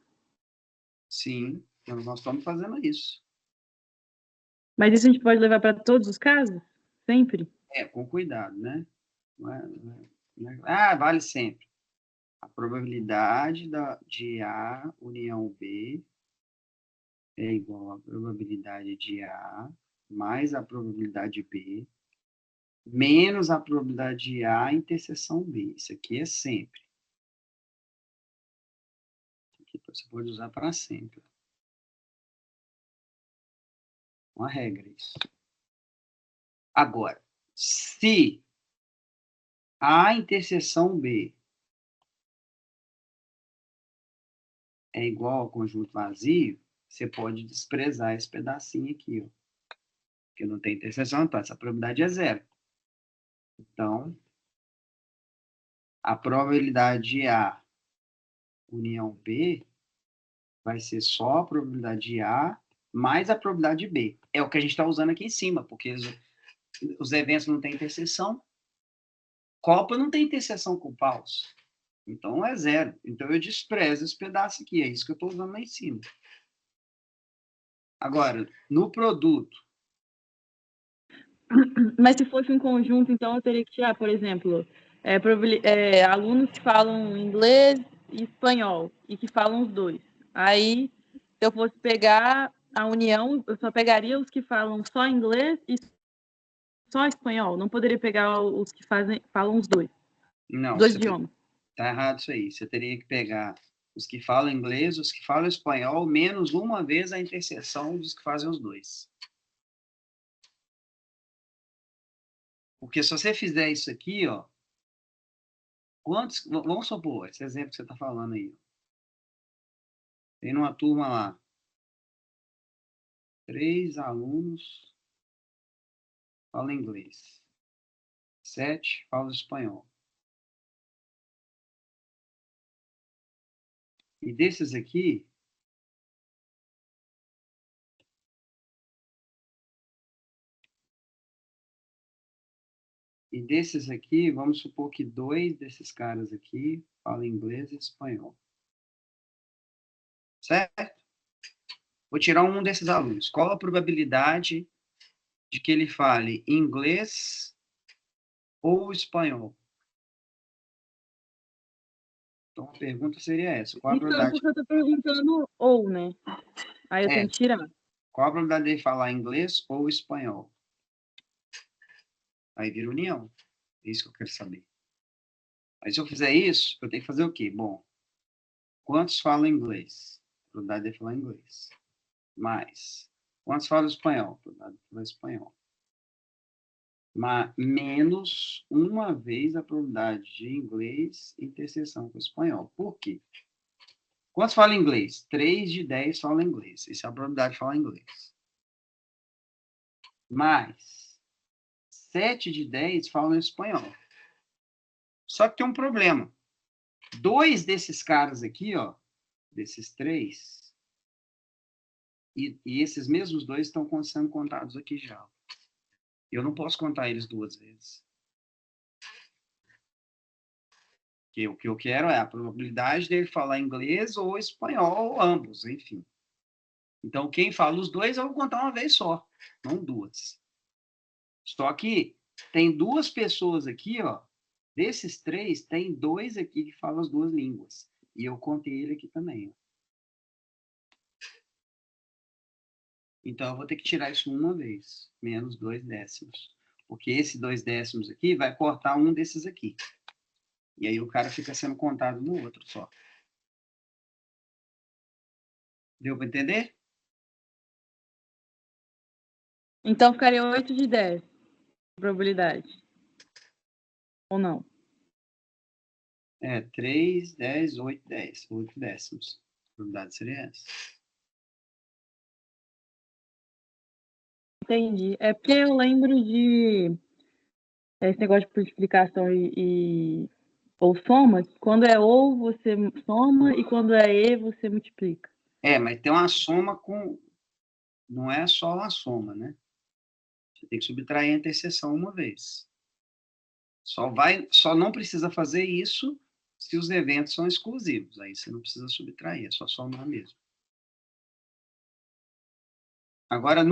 S1: Sim, nós estamos fazendo isso.
S4: Mas isso a gente pode levar para todos os casos? Sempre?
S1: Com cuidado, né? Vale sempre. A probabilidade de A união B é igual à probabilidade de A mais a probabilidade de B menos a probabilidade de A interseção B. Isso aqui é sempre. aqui, você pode usar para sempre. Uma regra isso. Agora, se A interseção B é igual ao conjunto vazio, você pode desprezar esse pedacinho aqui, ó. Porque não tem interseção, então essa probabilidade é zero. Então, a probabilidade de A união B vai ser só a probabilidade de A mais a probabilidade de B. É o que a gente está usando aqui em cima, porque os eventos não têm interseção. Copa não tem interseção com paus. Então é zero. Então eu desprezo esse pedaço aqui. É isso que eu estou usando lá em cima. Agora, no produto.
S4: Mas se fosse um conjunto, então eu teria que tirar, por exemplo, alunos que falam inglês e espanhol e que falam os dois. Aí, se eu fosse pegar a união, eu só pegaria os que falam só inglês e só espanhol. Não poderia pegar os que falam os dois.
S1: Não,
S4: dois idiomas.
S1: Tá errado isso aí. Você teria que pegar os que falam inglês, os que falam espanhol, menos uma vez a interseção dos que fazem os dois. Porque se você fizer isso aqui, ó, vamos supor, esse exemplo que você está falando aí. Tem numa turma lá, 3 alunos falam inglês, 7 falam espanhol. E desses aqui, vamos supor que 2 desses caras aqui falam inglês e espanhol. Certo? Vou tirar um desses alunos. Qual a probabilidade de que ele fale inglês ou espanhol? Então, a pergunta seria essa. Qual a probabilidade...
S4: Então, porque eu estou perguntando ou, né? Aí eu tenho que tirar.
S1: Qual a probabilidade dele falar inglês ou espanhol? Aí vira união. É isso que eu quero saber. Aí, se eu fizer isso, eu tenho que fazer o quê? Bom, quantos falam inglês? A probabilidade dele falar inglês. Mais. Quantos falam espanhol? A probabilidade dele falar espanhol. Menos uma vez a probabilidade de inglês interseção com espanhol. Por quê? Quantos falam inglês? 3 de 10 falam inglês. Essa é a probabilidade de falar inglês. Mais 7 de 10 falam espanhol. Só que tem um problema. 2 desses caras aqui, ó, desses 3, e esses mesmos 2 estão sendo contados aqui já. Eu não posso contar eles 2 vezes. Porque o que eu quero é a probabilidade dele falar inglês ou espanhol, ou ambos, enfim. Então, quem fala os 2, eu vou contar uma vez só, não 2. Só que tem 2 pessoas aqui, ó. Desses 3, tem 2 aqui que falam as 2 línguas. E eu contei ele aqui também, ó. Então, eu vou ter que tirar isso uma vez, menos 2 décimos. Porque esse 2 décimos aqui vai cortar um desses aqui. E aí o cara fica sendo contado no outro só. Deu para entender?
S4: Então, ficaria 8 de 10. Probabilidade. Ou não?
S1: 3, 10, 8, 10. 8 décimos. A probabilidade seria essa.
S4: Entendi. É porque eu lembro de esse negócio de multiplicação ou soma, que quando é ou você soma e quando é e você multiplica.
S1: Mas tem uma soma com... Não é só uma soma, né? Você tem que subtrair a interseção uma vez. Só não precisa fazer isso se os eventos são exclusivos. Aí você não precisa subtrair, é só somar mesmo. Agora,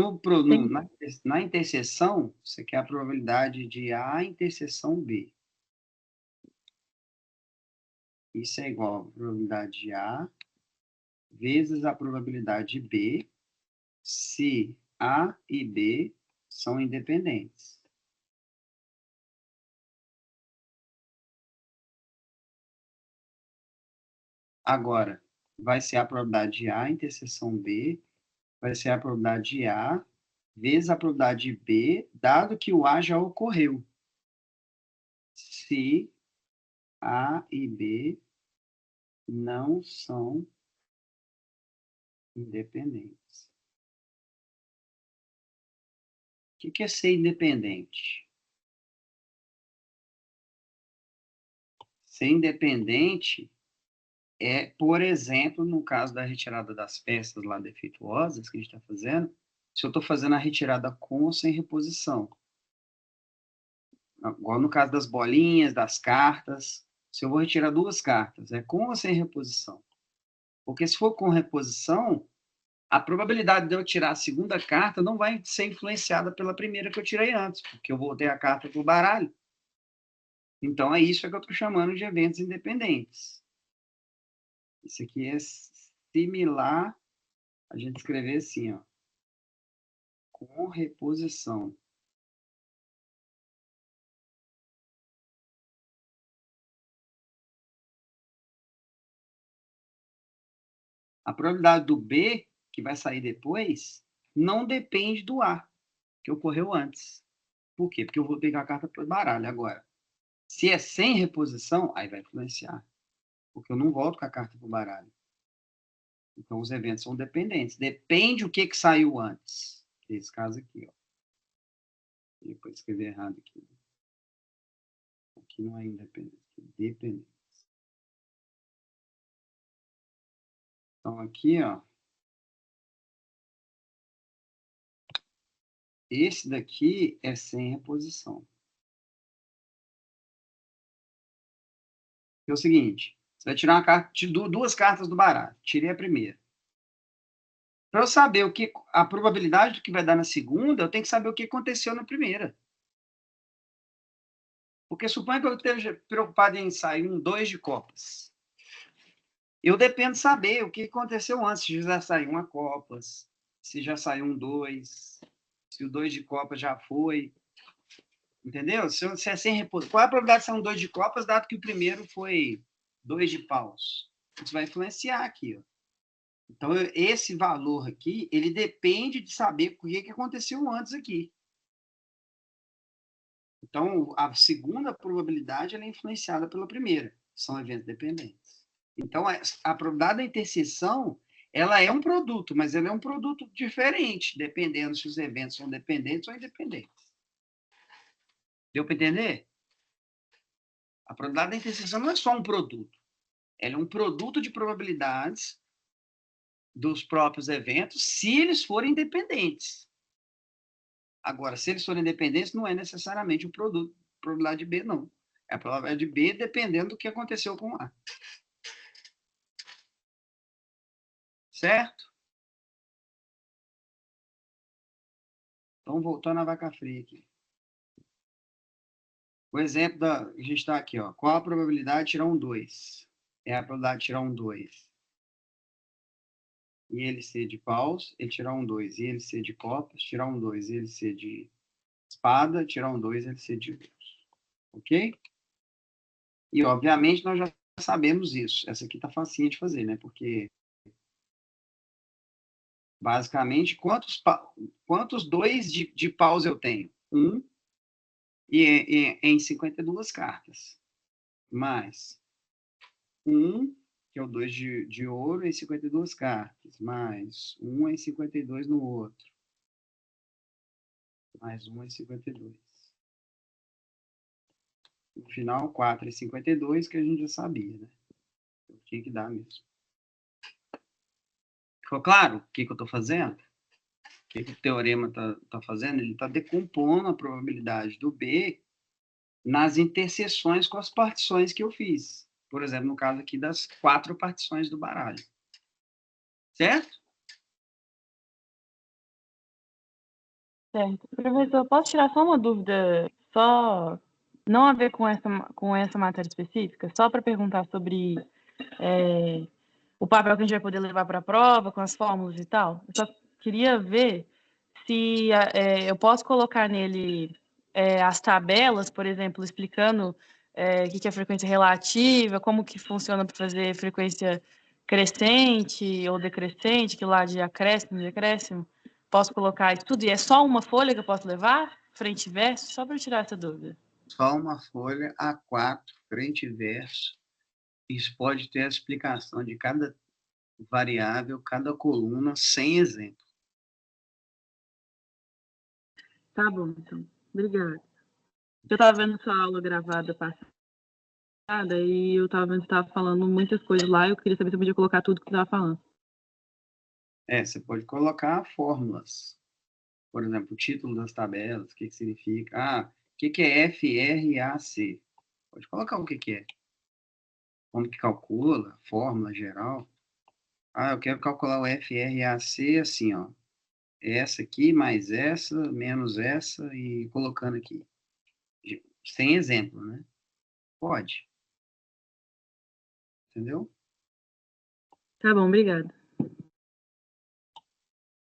S1: na interseção, você quer a probabilidade de A interseção B. Isso é igual a probabilidade de A vezes a probabilidade de B, se A e B são independentes. Agora, vai ser a probabilidade de A interseção B, vai ser a probabilidade de A vezes a probabilidade de B, dado que o A já ocorreu. Se A e B não são independentes. O que é ser independente? Ser independente é, por exemplo, no caso da retirada das peças lá defeituosas que a gente está fazendo, se eu estou fazendo a retirada com ou sem reposição. Igual no caso das bolinhas, das cartas, se eu vou retirar 2 cartas, é com ou sem reposição? Porque se for com reposição, a probabilidade de eu tirar a segunda carta não vai ser influenciada pela primeira que eu tirei antes, porque eu voltei a carta para o baralho. Então, é isso que eu estou chamando de eventos independentes. Isso aqui é similar a gente escrever assim, ó, com reposição. A probabilidade do B, que vai sair depois, não depende do A, que ocorreu antes. Por quê? Porque eu vou pegar a carta para o baralho agora. Se é sem reposição, aí vai influenciar. Porque eu não volto com a carta para o baralho. Então, os eventos são dependentes. Depende o que saiu antes. Esse caso aqui, ó. Depois escrevi errado aqui. Aqui não é independente, é dependente. Então, aqui, ó. Esse daqui é sem reposição. É o seguinte, você vai tirar uma carta, 2 cartas do baralho. Tirei a primeira. Para eu saber a probabilidade do que vai dar na segunda, eu tenho que saber o que aconteceu na primeira. Porque suponha que eu esteja preocupado em sair 2 de copas. Eu dependo de saber o que aconteceu antes, se já saiu 1 copas, se já saiu 2, se o 2 de copas já foi. Entendeu? Se é sem reposição. Qual é a probabilidade de ser 2 de copas, dado que o primeiro foi 2 de paus? Isso vai influenciar aqui, ó. Então, esse valor aqui, ele depende de saber o que aconteceu antes aqui. Então, a segunda probabilidade ela é influenciada pela primeira. São eventos dependentes. Então, a probabilidade da interseção, ela é um produto, mas ela é um produto diferente, dependendo se os eventos são dependentes ou independentes. Deu para entender? A probabilidade da interseção não é só um produto. Ela é um produto de probabilidades dos próprios eventos, se eles forem independentes. Agora, se eles forem independentes, não é necessariamente o produto, a probabilidade de B, não. É a probabilidade de B dependendo do que aconteceu com A. Certo? Então, voltando à vaca fria aqui. O exemplo a gente está aqui, ó. Qual a probabilidade de tirar um 2? É a probabilidade de tirar um 2. E ele ser de paus, ele tirar um 2. E ele ser de copas, tirar um 2. E ele ser de espada, tirar um 2, ele ser de ouros. Ok? E, obviamente, nós já sabemos isso. Essa aqui está facinha de fazer, né? Porque, basicamente, quantos 2 de paus eu tenho? 1 em 52 cartas. Mais 1, que é o 2 de ouro, em 52 cartas. Mais 1 em 52 no outro. Mais 1 em 52. No final, 4 em 52, que a gente já sabia, né? Eu tinha que dar mesmo. Ficou claro o que eu estou fazendo? O que o teorema está fazendo? Ele está decompondo a probabilidade do B nas interseções com as partições que eu fiz. Por exemplo, no caso aqui das 4 partições do baralho. Certo?
S4: Certo. Professor, posso tirar só uma dúvida, só não a ver com essa matéria específica, só para perguntar sobre o papel que a gente vai poder levar para a prova, com as fórmulas e tal? Eu só queria ver se eu posso colocar nele as tabelas, por exemplo, explicando o que é frequência relativa, como que funciona para fazer frequência crescente ou decrescente, que lá de acréscimo, decréscimo, posso colocar isso tudo? E é só uma folha que eu posso levar? Frente e verso? Só para tirar essa dúvida.
S1: Só uma folha A4, frente e verso. Isso pode ter a explicação de cada variável, cada coluna, sem exemplo.
S4: Tá bom, então. Obrigada. Eu estava vendo sua aula gravada passada e eu estava vendo que você estava falando muitas coisas lá e eu queria saber se eu podia colocar tudo que você estava falando.
S1: Você pode colocar fórmulas. Por exemplo, o título das tabelas, o que significa. O que é FRAC? Pode colocar o que é. Como que calcula, fórmula geral. Eu quero calcular o FRAC assim, ó. Essa aqui, mais essa, menos essa, e colocando aqui. Sem exemplo, né? Pode. Entendeu?
S4: Tá bom, obrigada.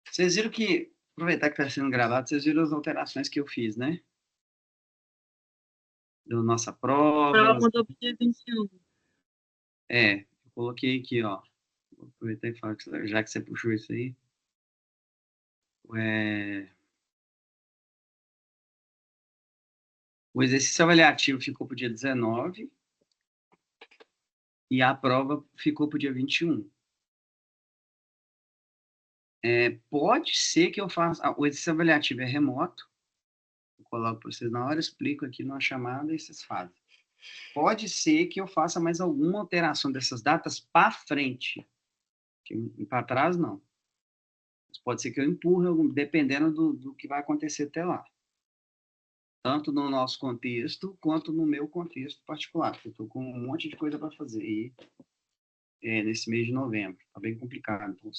S1: Vocês viram que, aproveitar que está sendo gravado, vocês viram as alterações que eu fiz, né? Da nossa prova.
S4: Prova mandou pro dia 21.
S1: Eu coloquei aqui, ó. Vou aproveitar e falar, já que você puxou isso aí. O exercício avaliativo ficou para o dia 19 e a prova ficou para o dia 21. Pode ser que eu faça... O exercício avaliativo é remoto. Eu coloco para vocês na hora, explico aqui numa chamada e vocês fazem. Pode ser que eu faça mais alguma alteração dessas datas para frente. Para trás, não. Mas pode ser que eu empurre, dependendo do que vai acontecer até lá. Tanto no nosso contexto, quanto no meu contexto particular. Eu estou com um monte de coisa para fazer nesse mês de novembro. Está bem complicado. Então,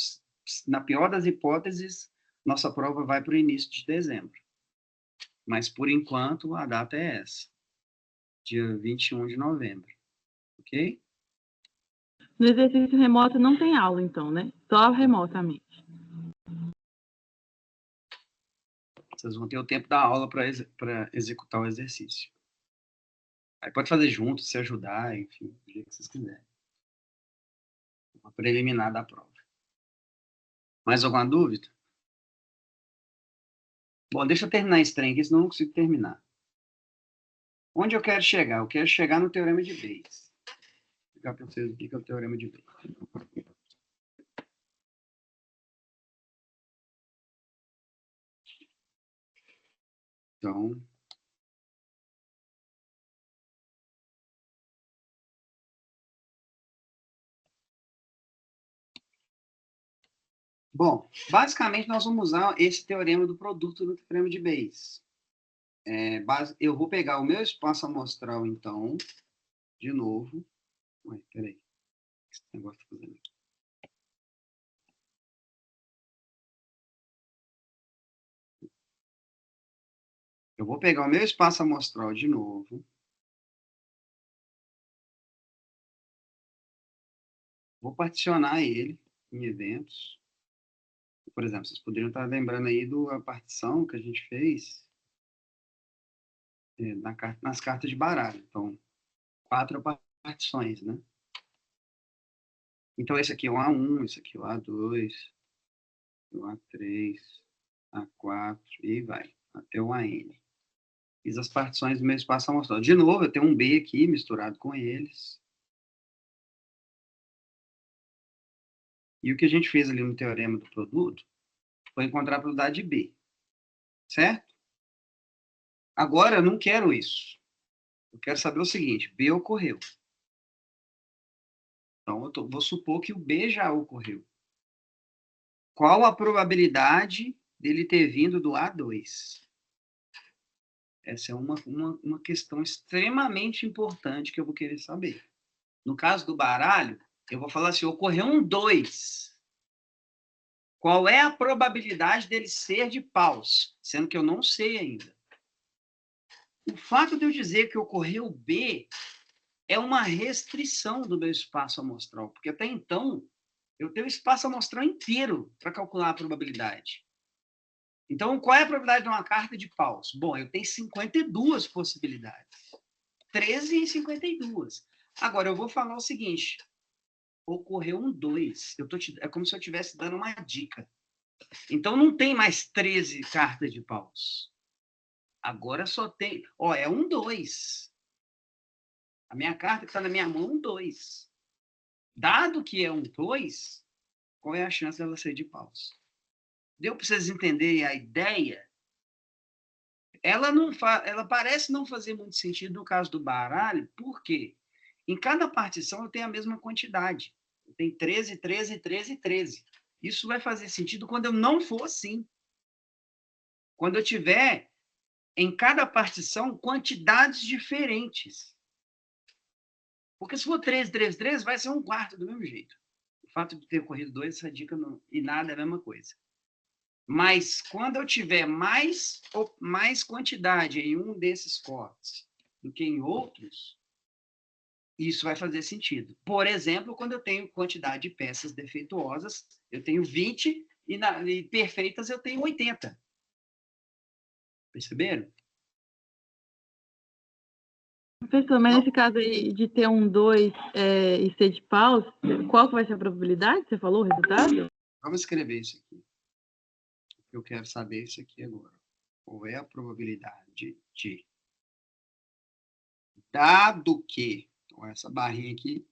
S1: na pior das hipóteses, nossa prova vai para o início de dezembro. Mas, por enquanto, a data é essa. Dia 21 de novembro. Ok?
S4: No exercício remoto não tem aula, então, né? Só remotamente.
S1: Vocês vão ter o tempo da aula para executar o exercício. Aí pode fazer junto, se ajudar, enfim, do jeito que vocês quiserem. Uma preliminar da prova. Mais alguma dúvida? Bom, deixa eu terminar esse trem aqui, senão eu não consigo terminar. Onde eu quero chegar? Eu quero chegar no Teorema de Bayes. Vou explicar para vocês o que é o Teorema de Bayes. Então... Bom, basicamente nós vamos usar esse teorema do produto do Teorema de Bayes. Eu vou pegar o meu espaço amostral, então, de novo. Peraí. Esse negócio tá fazendo aqui. Eu vou pegar o meu espaço amostral de novo. Vou particionar ele em eventos. Por exemplo, vocês poderiam estar lembrando aí da partição que a gente fez nas cartas de baralho. Então, 4 partições, né? Então, esse aqui é o A1, esse aqui é o A2, o A3, A4, e vai, até o AN. Fiz as partições do meu espaço amostral. De novo, eu tenho um B aqui misturado com eles. E o que a gente fez ali no teorema do produto foi encontrar a probabilidade de B. Certo? Agora, eu não quero isso. Eu quero saber o seguinte, B ocorreu. Então, eu vou supor que o B já ocorreu. Qual a probabilidade dele ter vindo do A2? Essa é uma questão extremamente importante que eu vou querer saber. No caso do baralho, eu vou falar assim, ocorreu um 2. Qual é a probabilidade dele ser de paus? Sendo que eu não sei ainda. O fato de eu dizer que ocorreu B é uma restrição do meu espaço amostral, porque até então eu tenho o espaço amostral inteiro para calcular a probabilidade. Então, qual é a probabilidade de uma carta de paus? Bom, eu tenho 52 possibilidades. 13 em 52. Agora, eu vou falar o seguinte. ocorreu um 2. É como se eu estivesse dando uma dica. Então, não tem mais 13 cartas de paus. Agora só tem... Ó, é um 2. A minha carta que está na minha mão é um 2. Dado que é um 2, qual é a chance dela ser de paus? Deu para vocês entenderem a ideia? Ela parece não fazer muito sentido no caso do baralho, por quê? Em cada partição eu tenho a mesma quantidade. Eu tenho 13, 13, 13, 13. Isso vai fazer sentido quando eu não for assim. Quando eu tiver, em cada partição, quantidades diferentes. Porque se for 13, 13, 13, vai ser um quarto do mesmo jeito. O fato de ter corrido 2, essa dica não, e nada é a mesma coisa. Mas quando eu tiver mais quantidade em um desses cortes do que em outros, isso vai fazer sentido. Por exemplo, quando eu tenho quantidade de peças defeituosas, eu tenho 20 e perfeitas eu tenho 80. Perceberam?
S4: Professor, mas nesse caso aí de ter um 2 e ser de paus, qual que vai ser a probabilidade? Você falou o resultado?
S1: Vamos escrever isso aqui. Eu quero saber isso aqui agora. Qual é a probabilidade de... Dado que... Então, essa barrinha aqui...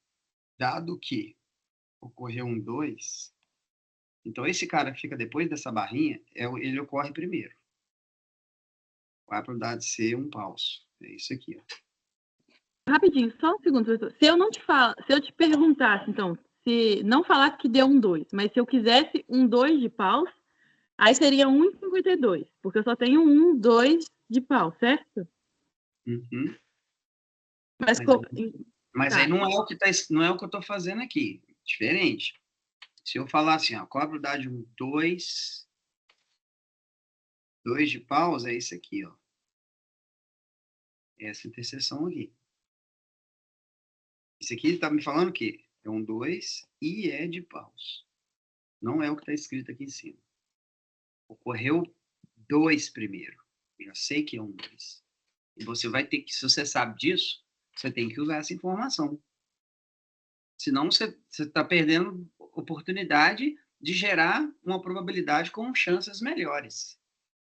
S1: Dado que ocorreu um 2... Então, esse cara que fica depois dessa barrinha, ele ocorre primeiro. Qual é a probabilidade de ser um paus? É isso aqui, ó.
S4: Rapidinho, só um segundo, professor. Se eu te perguntasse, então, se não falasse que deu um 2, mas se eu quisesse um 2 de paus, aí seria 1,52, porque eu só tenho um 2 de pau, certo?
S1: Uhum.
S4: Mas,
S1: Mas
S4: tá.
S1: aí não é o que não é o que eu estou fazendo aqui. Diferente. Se eu falar assim, ó, qual a probabilidade de um 2 de paus, é isso aqui, ó. Essa interseção aqui. Isso aqui está me falando o quê? É um 2 e é de paus. Não é o que está escrito aqui em cima. Ocorreu 2 primeiro. Eu já sei que é um 2. E você vai ter que, se você sabe disso, você tem que usar essa informação. Senão você está perdendo oportunidade de gerar uma probabilidade com chances melhores.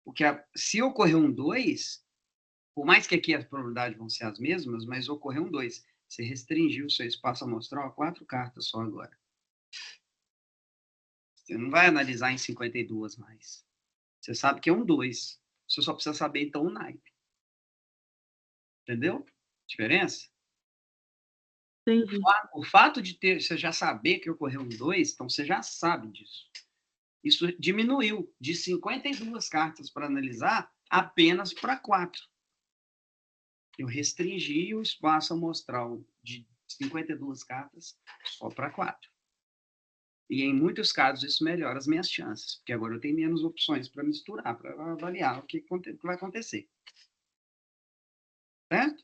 S1: Porque se ocorrer um 2, por mais que aqui as probabilidades vão ser as mesmas, mas ocorrer um 2, você restringiu o seu espaço amostral a 4 cartas só agora. Você não vai analisar em 52 mais. Você sabe que é um 2. Você só precisa saber, então, o naipe. Entendeu? Diferença?
S4: Entendi.
S1: O fato de você já saber que ocorreu um 2, então você já sabe disso. Isso diminuiu de 52 cartas para analisar apenas para 4. Eu restringi o espaço amostral de 52 cartas só para 4. E em muitos casos isso melhora as minhas chances, porque agora eu tenho menos opções para misturar, para avaliar o que vai acontecer. Certo?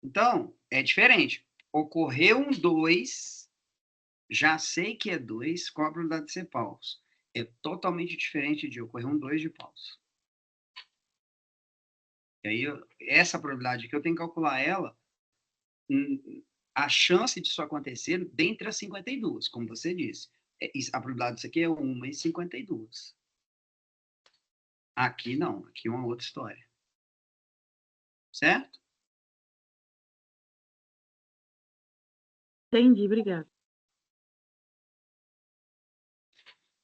S1: Então, é diferente. Ocorreu um 2, já sei que é 2, qual a probabilidade de ser paus? É totalmente diferente de ocorrer um 2 de paus. E aí, essa probabilidade que eu tenho que calcular ela, a chance disso acontecer dentre as 52, como você disse. A probabilidade disso aqui é 1 em 52. Aqui não, aqui é uma outra história. Certo?
S4: Entendi, obrigada.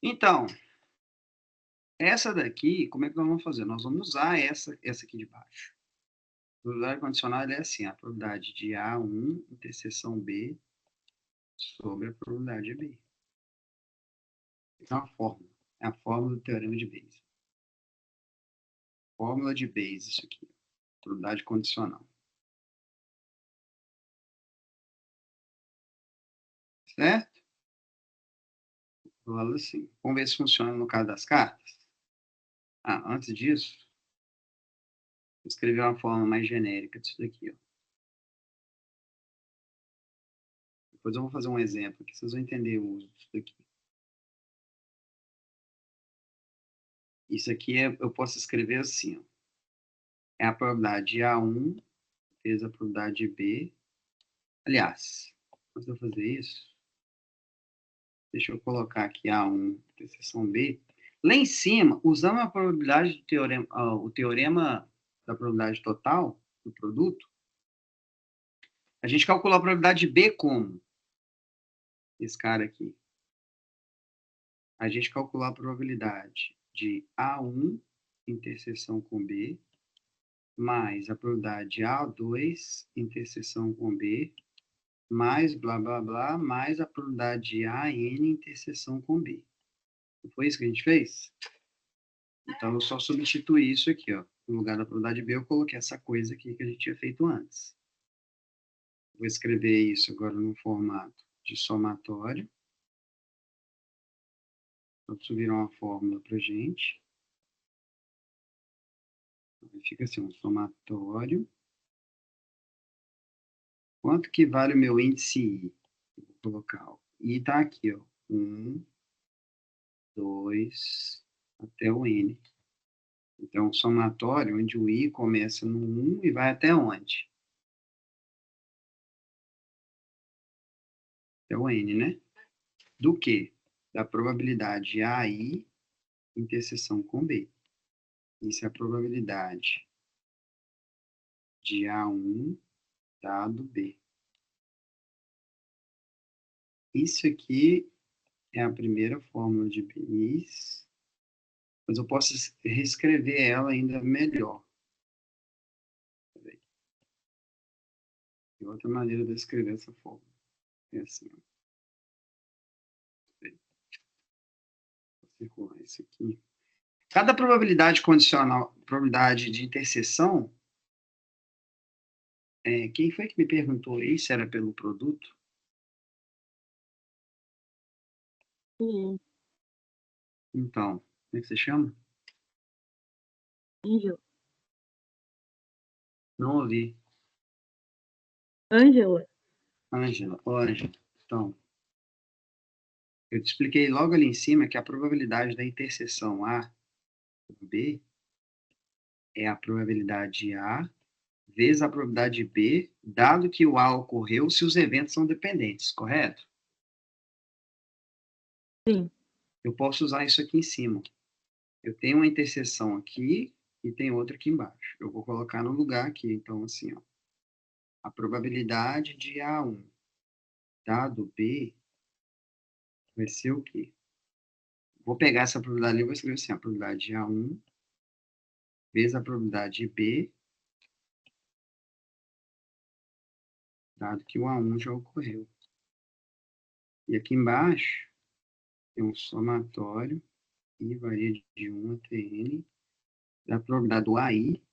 S1: Então, essa daqui, como é que nós vamos fazer? Nós vamos usar essa aqui de baixo. A probabilidade condicional é assim, a probabilidade de A1 interseção B sobre a probabilidade de B. É uma fórmula. É a fórmula do teorema de Bayes. Fórmula de Bayes, isso aqui. Probabilidade condicional. Certo? Eu falo assim. Vamos ver se funciona no caso das cartas. Antes disso, vou escrever uma forma mais genérica disso daqui. Ó. Depois eu vou fazer um exemplo que vocês vão entender o uso disso daqui. Isso aqui eu posso escrever assim. Ó. É a probabilidade de A1 vezes a probabilidade de B Aliás, antes de eu fazer isso, deixa eu colocar aqui A1, interseção B. Lá em cima, usando a probabilidade do teorema, o teorema da probabilidade total do produto, a gente calculou a probabilidade de B como? Esse cara aqui. A gente calculou a probabilidade de A1 interseção com B, mais a probabilidade de A2 interseção com B, mais blá, blá, blá, mais a probabilidade de AN interseção com B. Não foi isso que a gente fez? Então, eu só substituí isso aqui, ó. No lugar da probabilidade B, eu coloquei essa coisa aqui que a gente tinha feito antes. Vou escrever isso agora no formato de somatório. Vou subir uma fórmula para a gente. Fica assim, um somatório. Quanto que vale o meu índice I? Vou colocar, ó. I está aqui, ó. 1, 2, até o N. Então, somatório, onde o I começa no 1 e vai até onde? Até o N, né? Do quê? Da probabilidade AI interseção com B. Isso é a probabilidade de A1 dado B. Isso aqui é a primeira fórmula de Bis, mas eu posso reescrever ela ainda melhor. Tem outra maneira de escrever essa fórmula. É assim, ó. Vou circular isso aqui. Cada probabilidade condicional, probabilidade de interseção, quem foi que me perguntou isso? Era pelo produto?
S4: Sim.
S1: Então, como é que você chama?
S4: Ângela.
S1: Não ouvi.
S4: Ângela.
S1: Ângela. Ô, Ângela. Então, eu te expliquei logo ali em cima que a probabilidade da interseção A com B é a probabilidade A vezes a probabilidade B, dado que o A ocorreu se os eventos são dependentes, correto?
S4: Sim.
S1: Eu posso usar isso aqui em cima. Eu tenho uma interseção aqui e tem outra aqui embaixo. Eu vou colocar no lugar aqui, então, assim, ó. A probabilidade de A1 dado B vai ser o quê? Vou pegar essa probabilidade ali e vou escrever assim, a probabilidade de A1 vezes a probabilidade de B, dado que o A1 já ocorreu. E aqui embaixo tem um somatório, I varia de 1 até N, da probabilidade do AI,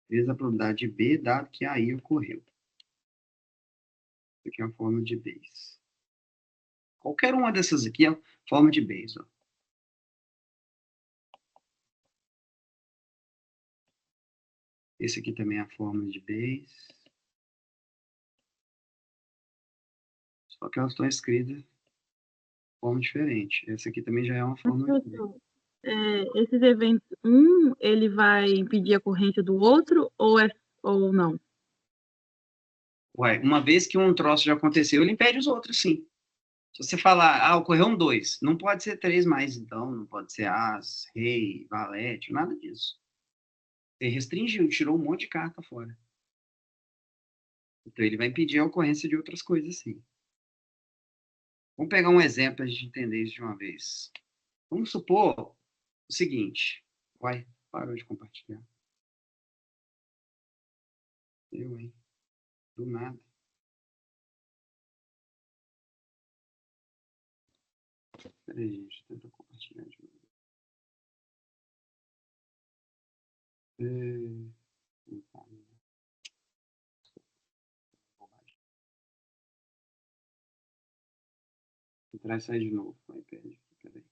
S1: vezes a probabilidade de B, dado que AI ocorreu. Isso aqui é a forma de Bayes. Qualquer uma dessas aqui é a forma de Bayes, ó. Esse aqui também é a fórmula de Bayes. Só que elas estão escritas de forma diferente. Essa aqui também já é uma fórmula de Bayes.
S4: Esses eventos, ele vai impedir a ocorrência do outro ou não?
S1: Ué, uma vez que um troço já aconteceu, ele impede os outros, sim. Se você falar, ocorreu um 2, não pode ser 3 mais, então, não pode ser as, rei, valete, nada disso. Você restringiu, tirou um monte de carta fora. Então, ele vai impedir a ocorrência de outras coisas, sim. Vamos pegar um exemplo para a gente entender isso de uma vez. Vamos supor o seguinte. Uai, parou de compartilhar. Eu, hein? Do nada. Peraí, gente. Tenta compartilhar de novo. Vou entrar e sair de novo com o iPad. Peraí.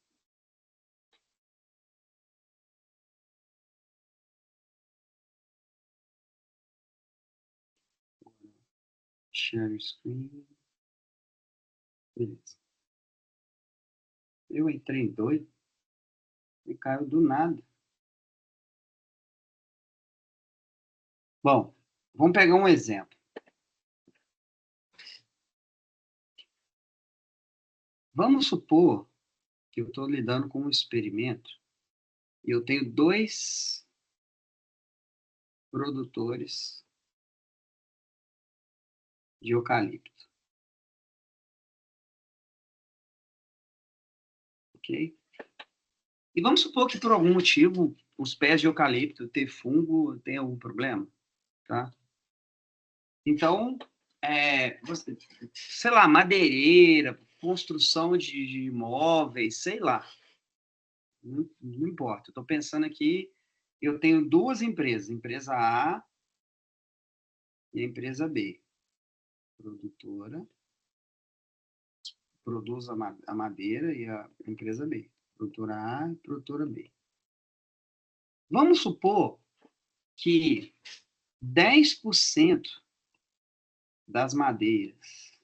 S1: Share screen. Beleza. Eu entrei doido e caiu do nada. Bom, vamos pegar um exemplo. Vamos supor que eu estou lidando com um experimento e eu tenho 2 produtores de eucalipto, ok? E vamos supor que por algum motivo os pés de eucalipto ter fungo tem algum problema, tá? Então, sei lá, madeireira, construção de imóveis, sei lá, não importa. Estou pensando aqui, eu tenho 2 empresas, empresa A e a empresa B. Produtora, produz a madeira e a empresa B. Produtora A e produtora B. Vamos supor que 10% das madeiras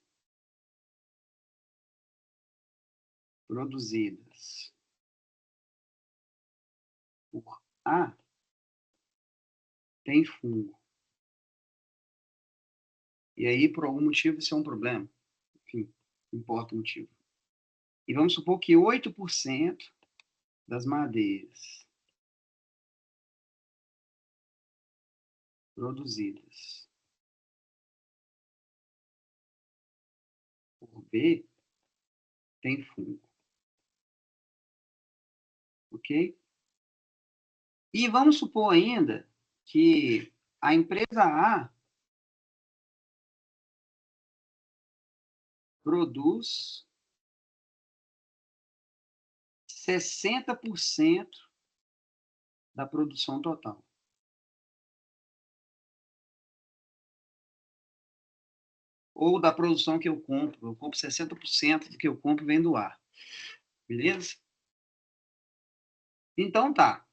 S1: produzidas por A tem fungo. E aí, por algum motivo, isso é um problema. Enfim, não importa o motivo. E vamos supor que 8% das madeiras produzidas por B tem fungo. Ok? E vamos supor ainda que a empresa A produz 60% da produção total. Ou da produção que eu compro 60% do que eu compro vem do A. Beleza? Então tá.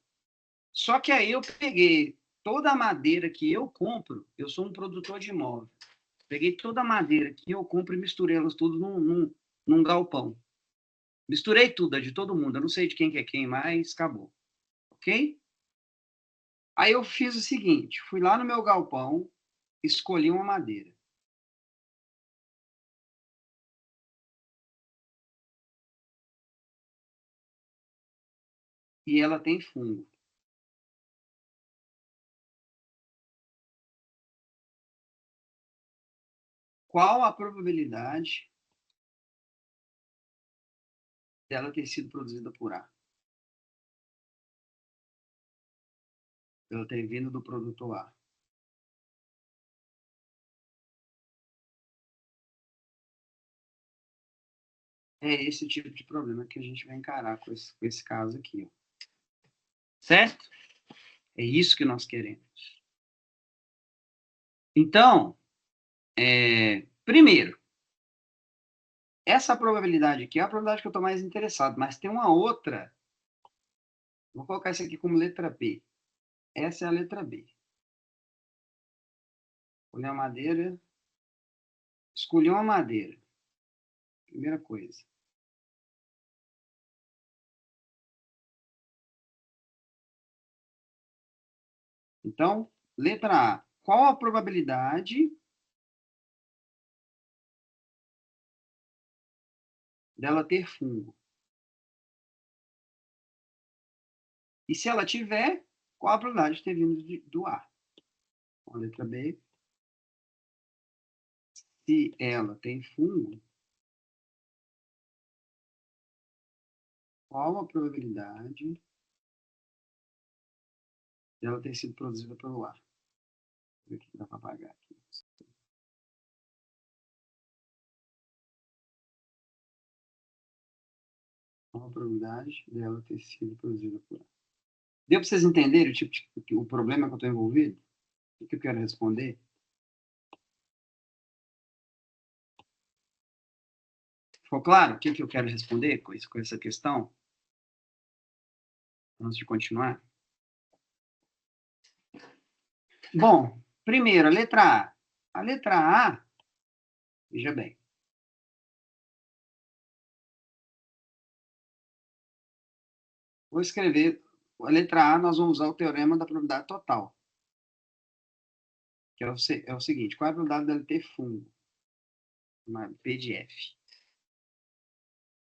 S1: Só que aí eu peguei toda a madeira que eu compro, eu sou um produtor de imóvel. Peguei toda a madeira que eu compro e misturei elas tudo num galpão. Misturei tudo, é de todo mundo. Eu não sei de quem que é quem mais, acabou. Ok? Aí eu fiz o seguinte, fui lá no meu galpão, escolhi uma madeira. E ela tem fungo. Qual a probabilidade dela ter sido produzida por A? Ela ter vindo do produtor A. É esse tipo de problema que a gente vai encarar com esse caso aqui. Ó. Certo? É isso que nós queremos. Então, primeiro, essa probabilidade aqui é a probabilidade que eu estou mais interessado, mas tem uma outra. Vou colocar isso aqui como letra B. Essa é a letra B. Escolher a madeira. Escolhi uma madeira. Primeira coisa. Então, letra A. Qual a probabilidade dela ter fungo? E se ela tiver, qual a probabilidade de ter vindo do A? A letra B. Se ela tem fungo, qual a probabilidade dela ter sido produzida pelo ar? Deixa eu ver o que dá para apagar aqui. Qual a probabilidade dela ter sido produzida por ar? Deu para vocês entenderem o problema que eu estou envolvido? O que eu quero responder? Ficou claro o que eu quero responder com essa questão? Antes de continuar? Bom, primeiro, a letra A. A letra A, veja bem. Vou escrever a letra A, nós vamos usar o teorema da probabilidade total. Que é o seguinte, qual é a probabilidade dela ter fungo? Uma P de F.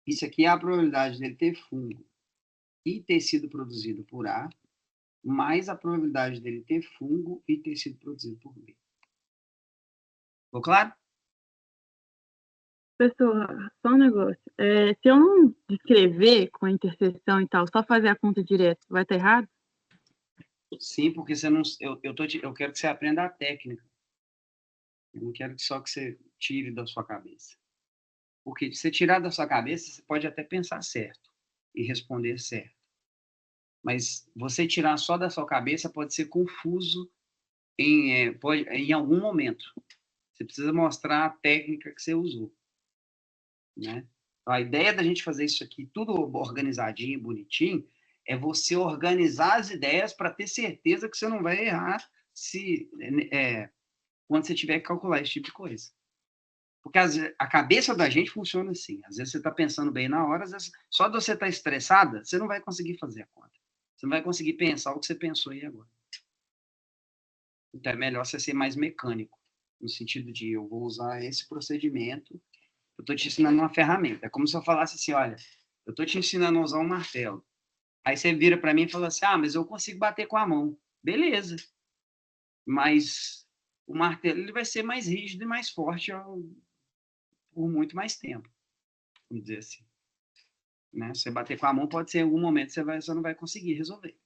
S1: Isso aqui é a probabilidade dele ter fungo e ter sido produzido por A, mais a probabilidade dele ter fungo e ter sido produzido por B. Ficou claro?
S4: Pessoal, só um negócio. Se eu não descrever com a interseção e tal, só fazer a conta direto, vai estar errado?
S1: Sim, porque você não, eu quero que você aprenda a técnica. Eu não quero só que você tire da sua cabeça. Porque se você tirar da sua cabeça, você pode até pensar certo e responder certo. Mas você tirar só da sua cabeça pode ser confuso em algum momento. Você precisa mostrar a técnica que você usou, né? A ideia da gente fazer isso aqui tudo organizadinho, bonitinho, é você organizar as ideias para ter certeza que você não vai errar quando você tiver que calcular esse tipo de coisa. Porque a cabeça da gente funciona assim. Às vezes você está pensando bem na hora, às vezes só de você estar estressada, você não vai conseguir fazer a conta. Você não vai conseguir pensar o que você pensou aí agora. Então é melhor você ser mais mecânico, no sentido de eu vou usar esse procedimento, eu estou te ensinando uma ferramenta. É como se eu falasse assim, olha, eu estou te ensinando a usar um martelo. Aí você vira para mim e fala assim, mas eu consigo bater com a mão. Beleza. Mas o martelo ele vai ser mais rígido e mais forte por muito mais tempo, vamos dizer assim. Né? Você bater com a mão, pode ser em algum momento você não vai conseguir resolver.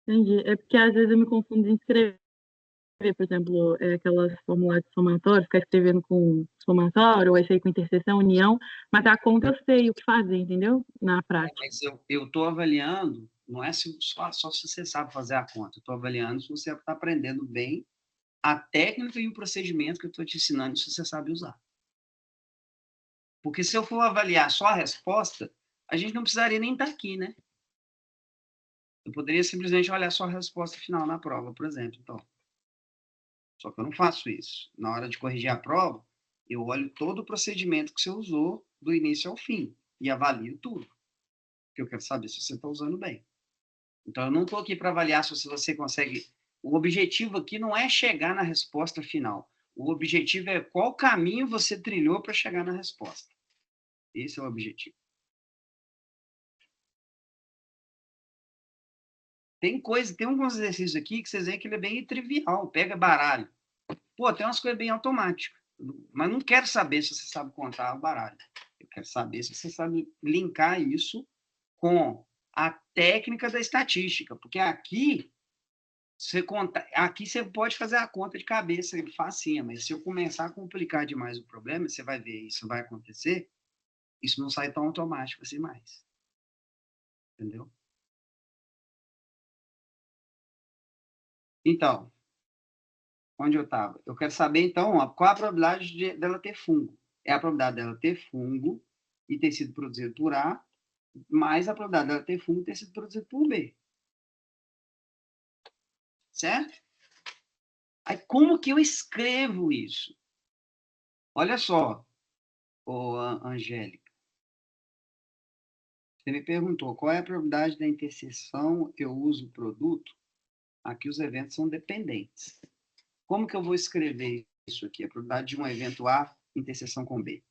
S4: Entendi. É porque às vezes eu me confundo em escrever, por exemplo, aquelas formulários somatórios, ficar escrevendo com somatório, ou esse aí com interseção, união, mas a conta eu sei o que fazer, entendeu? Na prática.
S1: Mas eu estou avaliando, não é só se você sabe fazer a conta, eu estou avaliando se você está aprendendo bem a técnica e o procedimento que eu estou te ensinando, se você sabe usar. Porque se eu for avaliar só a resposta, a gente não precisaria nem estar aqui, né? Eu poderia simplesmente olhar só a resposta final na prova, por exemplo. Então, só que eu não faço isso. Na hora de corrigir a prova, eu olho todo o procedimento que você usou do início ao fim e avalio tudo. Porque eu quero saber se você está usando bem. Então, eu não estou aqui para avaliar se você consegue. O objetivo aqui não é chegar na resposta final. O objetivo é qual caminho você trilhou para chegar na resposta. Esse é o objetivo. Tem alguns exercícios aqui que vocês veem que ele é bem trivial. Pega baralho. Pô, tem umas coisas bem automáticas. Mas não quero saber se você sabe contar o baralho. Eu quero saber se você sabe linkar isso com a técnica da estatística. Porque aqui você pode fazer a conta de cabeça facinha, mas se eu começar a complicar demais o problema, você vai ver, isso vai acontecer, isso não sai tão automático assim mais. Entendeu? Então, onde eu estava? Eu quero saber, então, qual a probabilidade dela ter fungo. É a probabilidade dela ter fungo e ter sido produzido por A, mais a probabilidade dela ter fungo e ter sido produzido por B. Certo? Aí, como que eu escrevo isso? Olha só, ô, Angélica. Você me perguntou qual é a probabilidade da interseção, eu uso o produto. Aqui os eventos são dependentes. Como que eu vou escrever isso aqui? A probabilidade de um evento A interseção com B.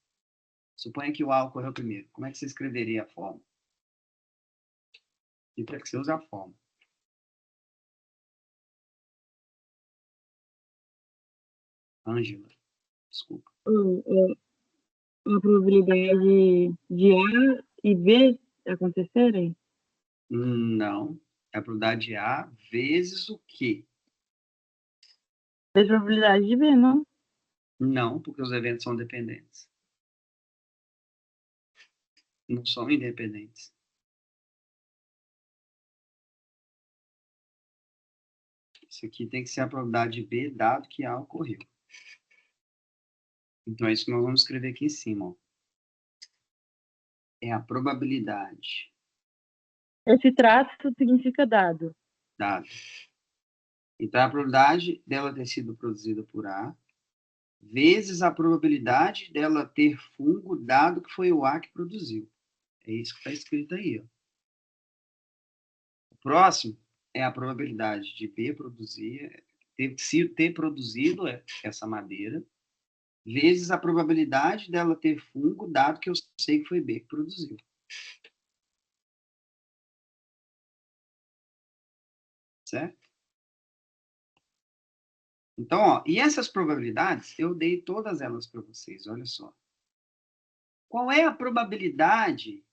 S1: Suponha que o A ocorreu primeiro. Como é que você escreveria a forma? E para que você use a forma? Ângela, desculpa.
S4: A probabilidade de A e B acontecerem?
S1: Não. É a probabilidade de A vezes o quê?
S4: A probabilidade de B, não?
S1: Não, porque os eventos são dependentes. Não são independentes. Isso aqui tem que ser a probabilidade de B, dado que A ocorreu. Então, é isso que nós vamos escrever aqui em cima. Ó. É a probabilidade.
S4: Esse traço significa dado.
S1: Dado. Então, é a probabilidade dela ter sido produzida por A, vezes a probabilidade dela ter fungo, dado que foi o A que produziu. É isso que está escrito aí. Ó. O próximo é a probabilidade de B produzir, ter produzido essa madeira, vezes a probabilidade dela ter fungo, dado que eu sei que foi B que produziu. Certo? Então, ó, e essas probabilidades, eu dei todas elas para vocês, olha só. Qual é a probabilidade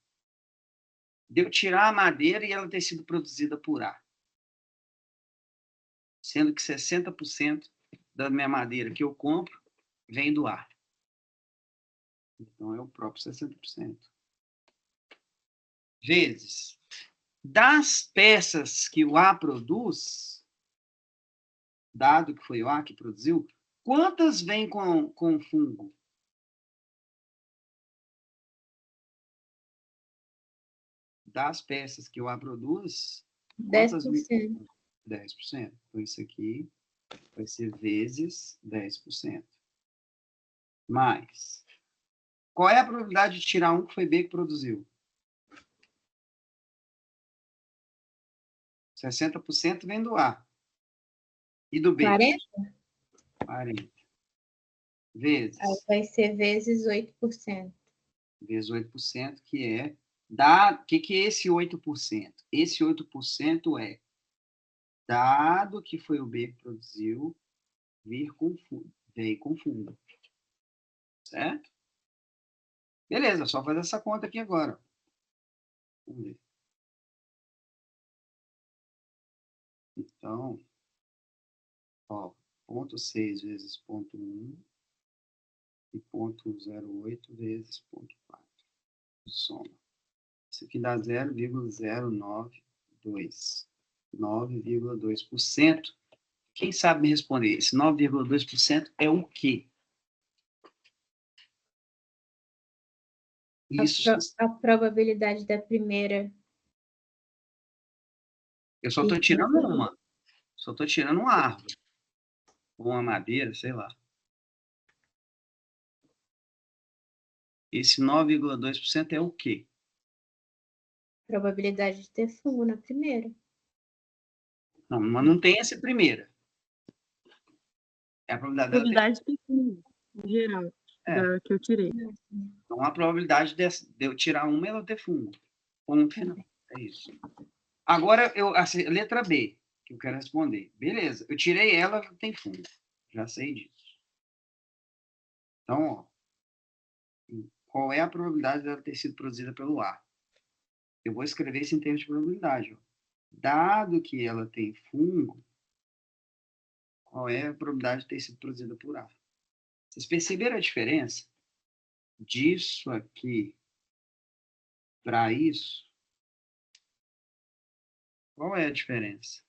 S1: de eu tirar a madeira e ela ter sido produzida por A? Sendo que 60% da minha madeira que eu compro vem do A. Então, é o próprio 60%. Vezes, das peças que o A produz, dado que foi o A que produziu, quantas vêm com fungo? Das peças que o A produz, quantas
S3: 10%.
S1: 10%. Então, isso aqui vai ser vezes 10%. Mais. Qual é a probabilidade de tirar um que foi B que produziu? 60% vem do A. E do B?
S3: 40?
S1: 40. Vezes.
S3: Aí vai ser vezes 8%.
S1: Vezes 8%, que é... O que é esse 8%? Esse 8% é dado que foi o B que produziu, veio com fungo. Certo? Beleza, só fazer essa conta aqui agora. Vamos ver. Então, ó, 0,6 vezes 0,1 e 0,08 vezes 0,4. Soma. Isso aqui dá 0,092. 9,2%. Quem sabe me responder? Esse 9,2% é o quê? Isso.
S3: A probabilidade da primeira.
S1: Eu só estou tirando uma. Só estou tirando uma árvore. Ou uma madeira, sei lá. Esse 9,2% é o quê?
S3: Probabilidade de ter fungo na primeira.
S1: Não, mas não tem essa primeira. É a probabilidade
S4: Probabilidade de fungo, em geral, da que eu tirei.
S1: Então, a probabilidade de eu tirar uma é ela ter fungo. Ponto final. É isso. Agora, a letra B, que eu quero responder. Beleza, eu tirei ela, tem fungo. Já sei disso. Então, ó, qual é a probabilidade dela ter sido produzida pelo A? Eu vou escrever isso em termos de probabilidade. Ó. Dado que ela tem fungo, qual é a probabilidade de ter sido produzida por A? Vocês perceberam a diferença disso aqui para isso? Qual é a diferença?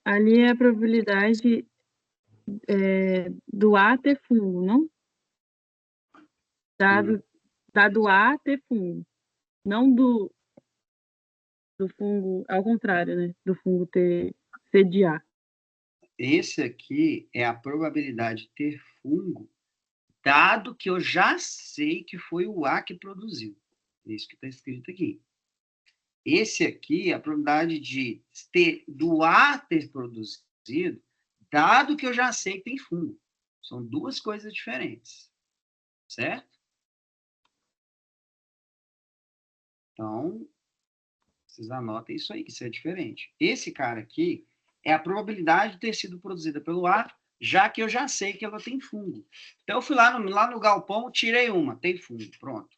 S4: Ali é a probabilidade do A ter fungo, não? Dado A ter fungo. Não do fungo, ao contrário, né? Do fungo ser de A.
S1: Esse aqui é a probabilidade de ter fungo, dado que eu já sei que foi o A que produziu. É isso que está escrito aqui. Esse aqui é a probabilidade de do A ter produzido, dado que eu já sei que tem fungo. São duas coisas diferentes. Certo? Então, vocês anotem isso aí, que isso é diferente. Esse cara aqui é a probabilidade de ter sido produzida pelo A, já que eu já sei que ela tem fungo. Então, eu fui lá no galpão, tirei uma, tem fungo, pronto.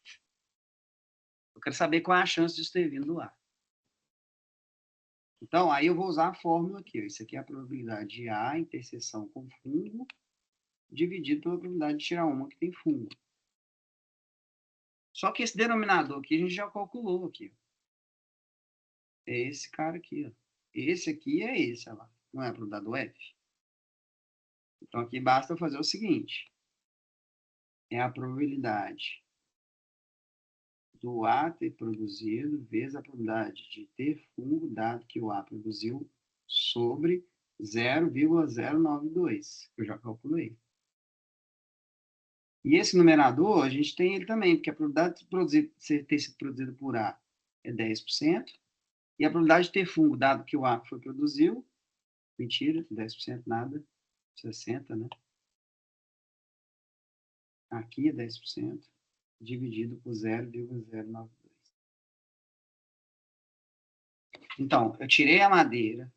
S1: Eu quero saber qual é a chance de ter vindo do A. Então, aí eu vou usar a fórmula aqui. Ó. Isso aqui é a probabilidade de A, interseção com fungo, dividido pela probabilidade de tirar uma que tem fungo. Só que esse denominador aqui a gente já calculou aqui. É esse cara aqui. Ó. Esse aqui é esse, olha lá. Não é a probabilidade do F? Então, aqui basta eu fazer o seguinte. É a probabilidade do A ter produzido vezes a probabilidade de ter fungo, dado que o A produziu, sobre 0,092, que eu já calculei. E esse numerador, a gente tem ele também, porque a probabilidade de ter sido produzido por A é 10%, e a probabilidade de ter fungo, dado que o A foi produziu, Mentira, 10% nada. 60, né? Aqui é 10%, dividido por 0,092. Então, eu tirei a madeira,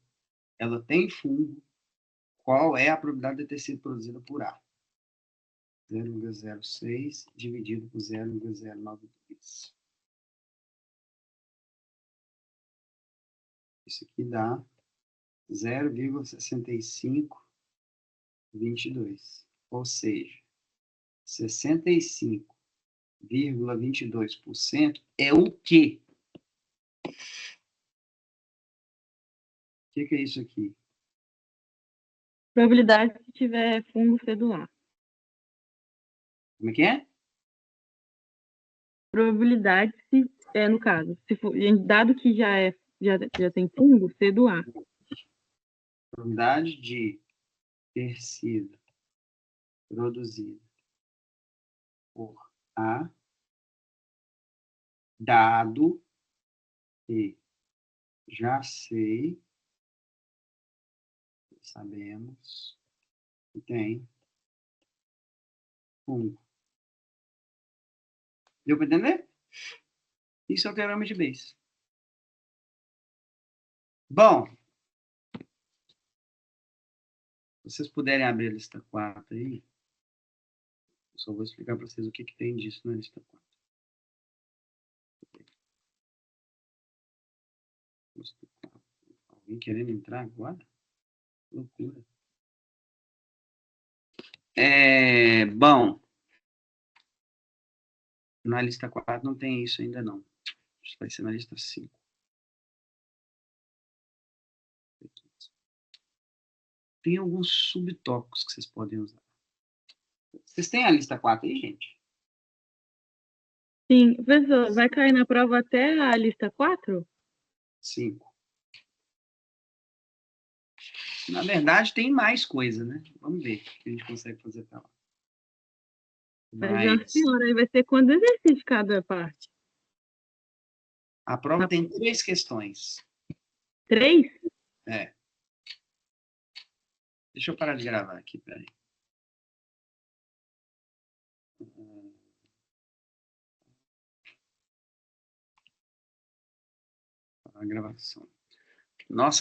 S1: ela tem fungo, qual é a probabilidade de ter sido produzida por A? 0,06 dividido por 0,092. Isso aqui dá 0,6522. Ou seja, 65,22% é o quê? O que é isso aqui?
S4: Probabilidade se tiver fungo cedular.
S1: Como é que é?
S4: Probabilidade se, no caso, se for, dado que já tem fungo, cedular.
S1: Probabilidade de ter sido produzida por A, dado que já sabemos que tem fungo. Deu para entender? Isso é o teorema de Bayes. Bom, se vocês puderem abrir a lista 4 aí, eu só vou explicar para vocês o que tem disso na lista 4. Lista 4. Alguém querendo entrar agora? Loucura. Bom, na lista 4 não tem isso ainda não. Isso vai ser na lista 5. Tem alguns subtópicos que vocês podem usar. Vocês têm a lista 4 aí, gente?
S4: Sim, professor, vai cair na prova até a lista 4?
S1: 5. Na verdade, tem mais coisa, né? Vamos ver o que a gente consegue fazer até lá.
S4: Mas, senhora, aí vai ser quantos exercícios cada parte?
S1: A prova tem 3 questões.
S4: 3?
S1: É. Deixa eu parar de gravar aqui, peraí. A gravação. Nossa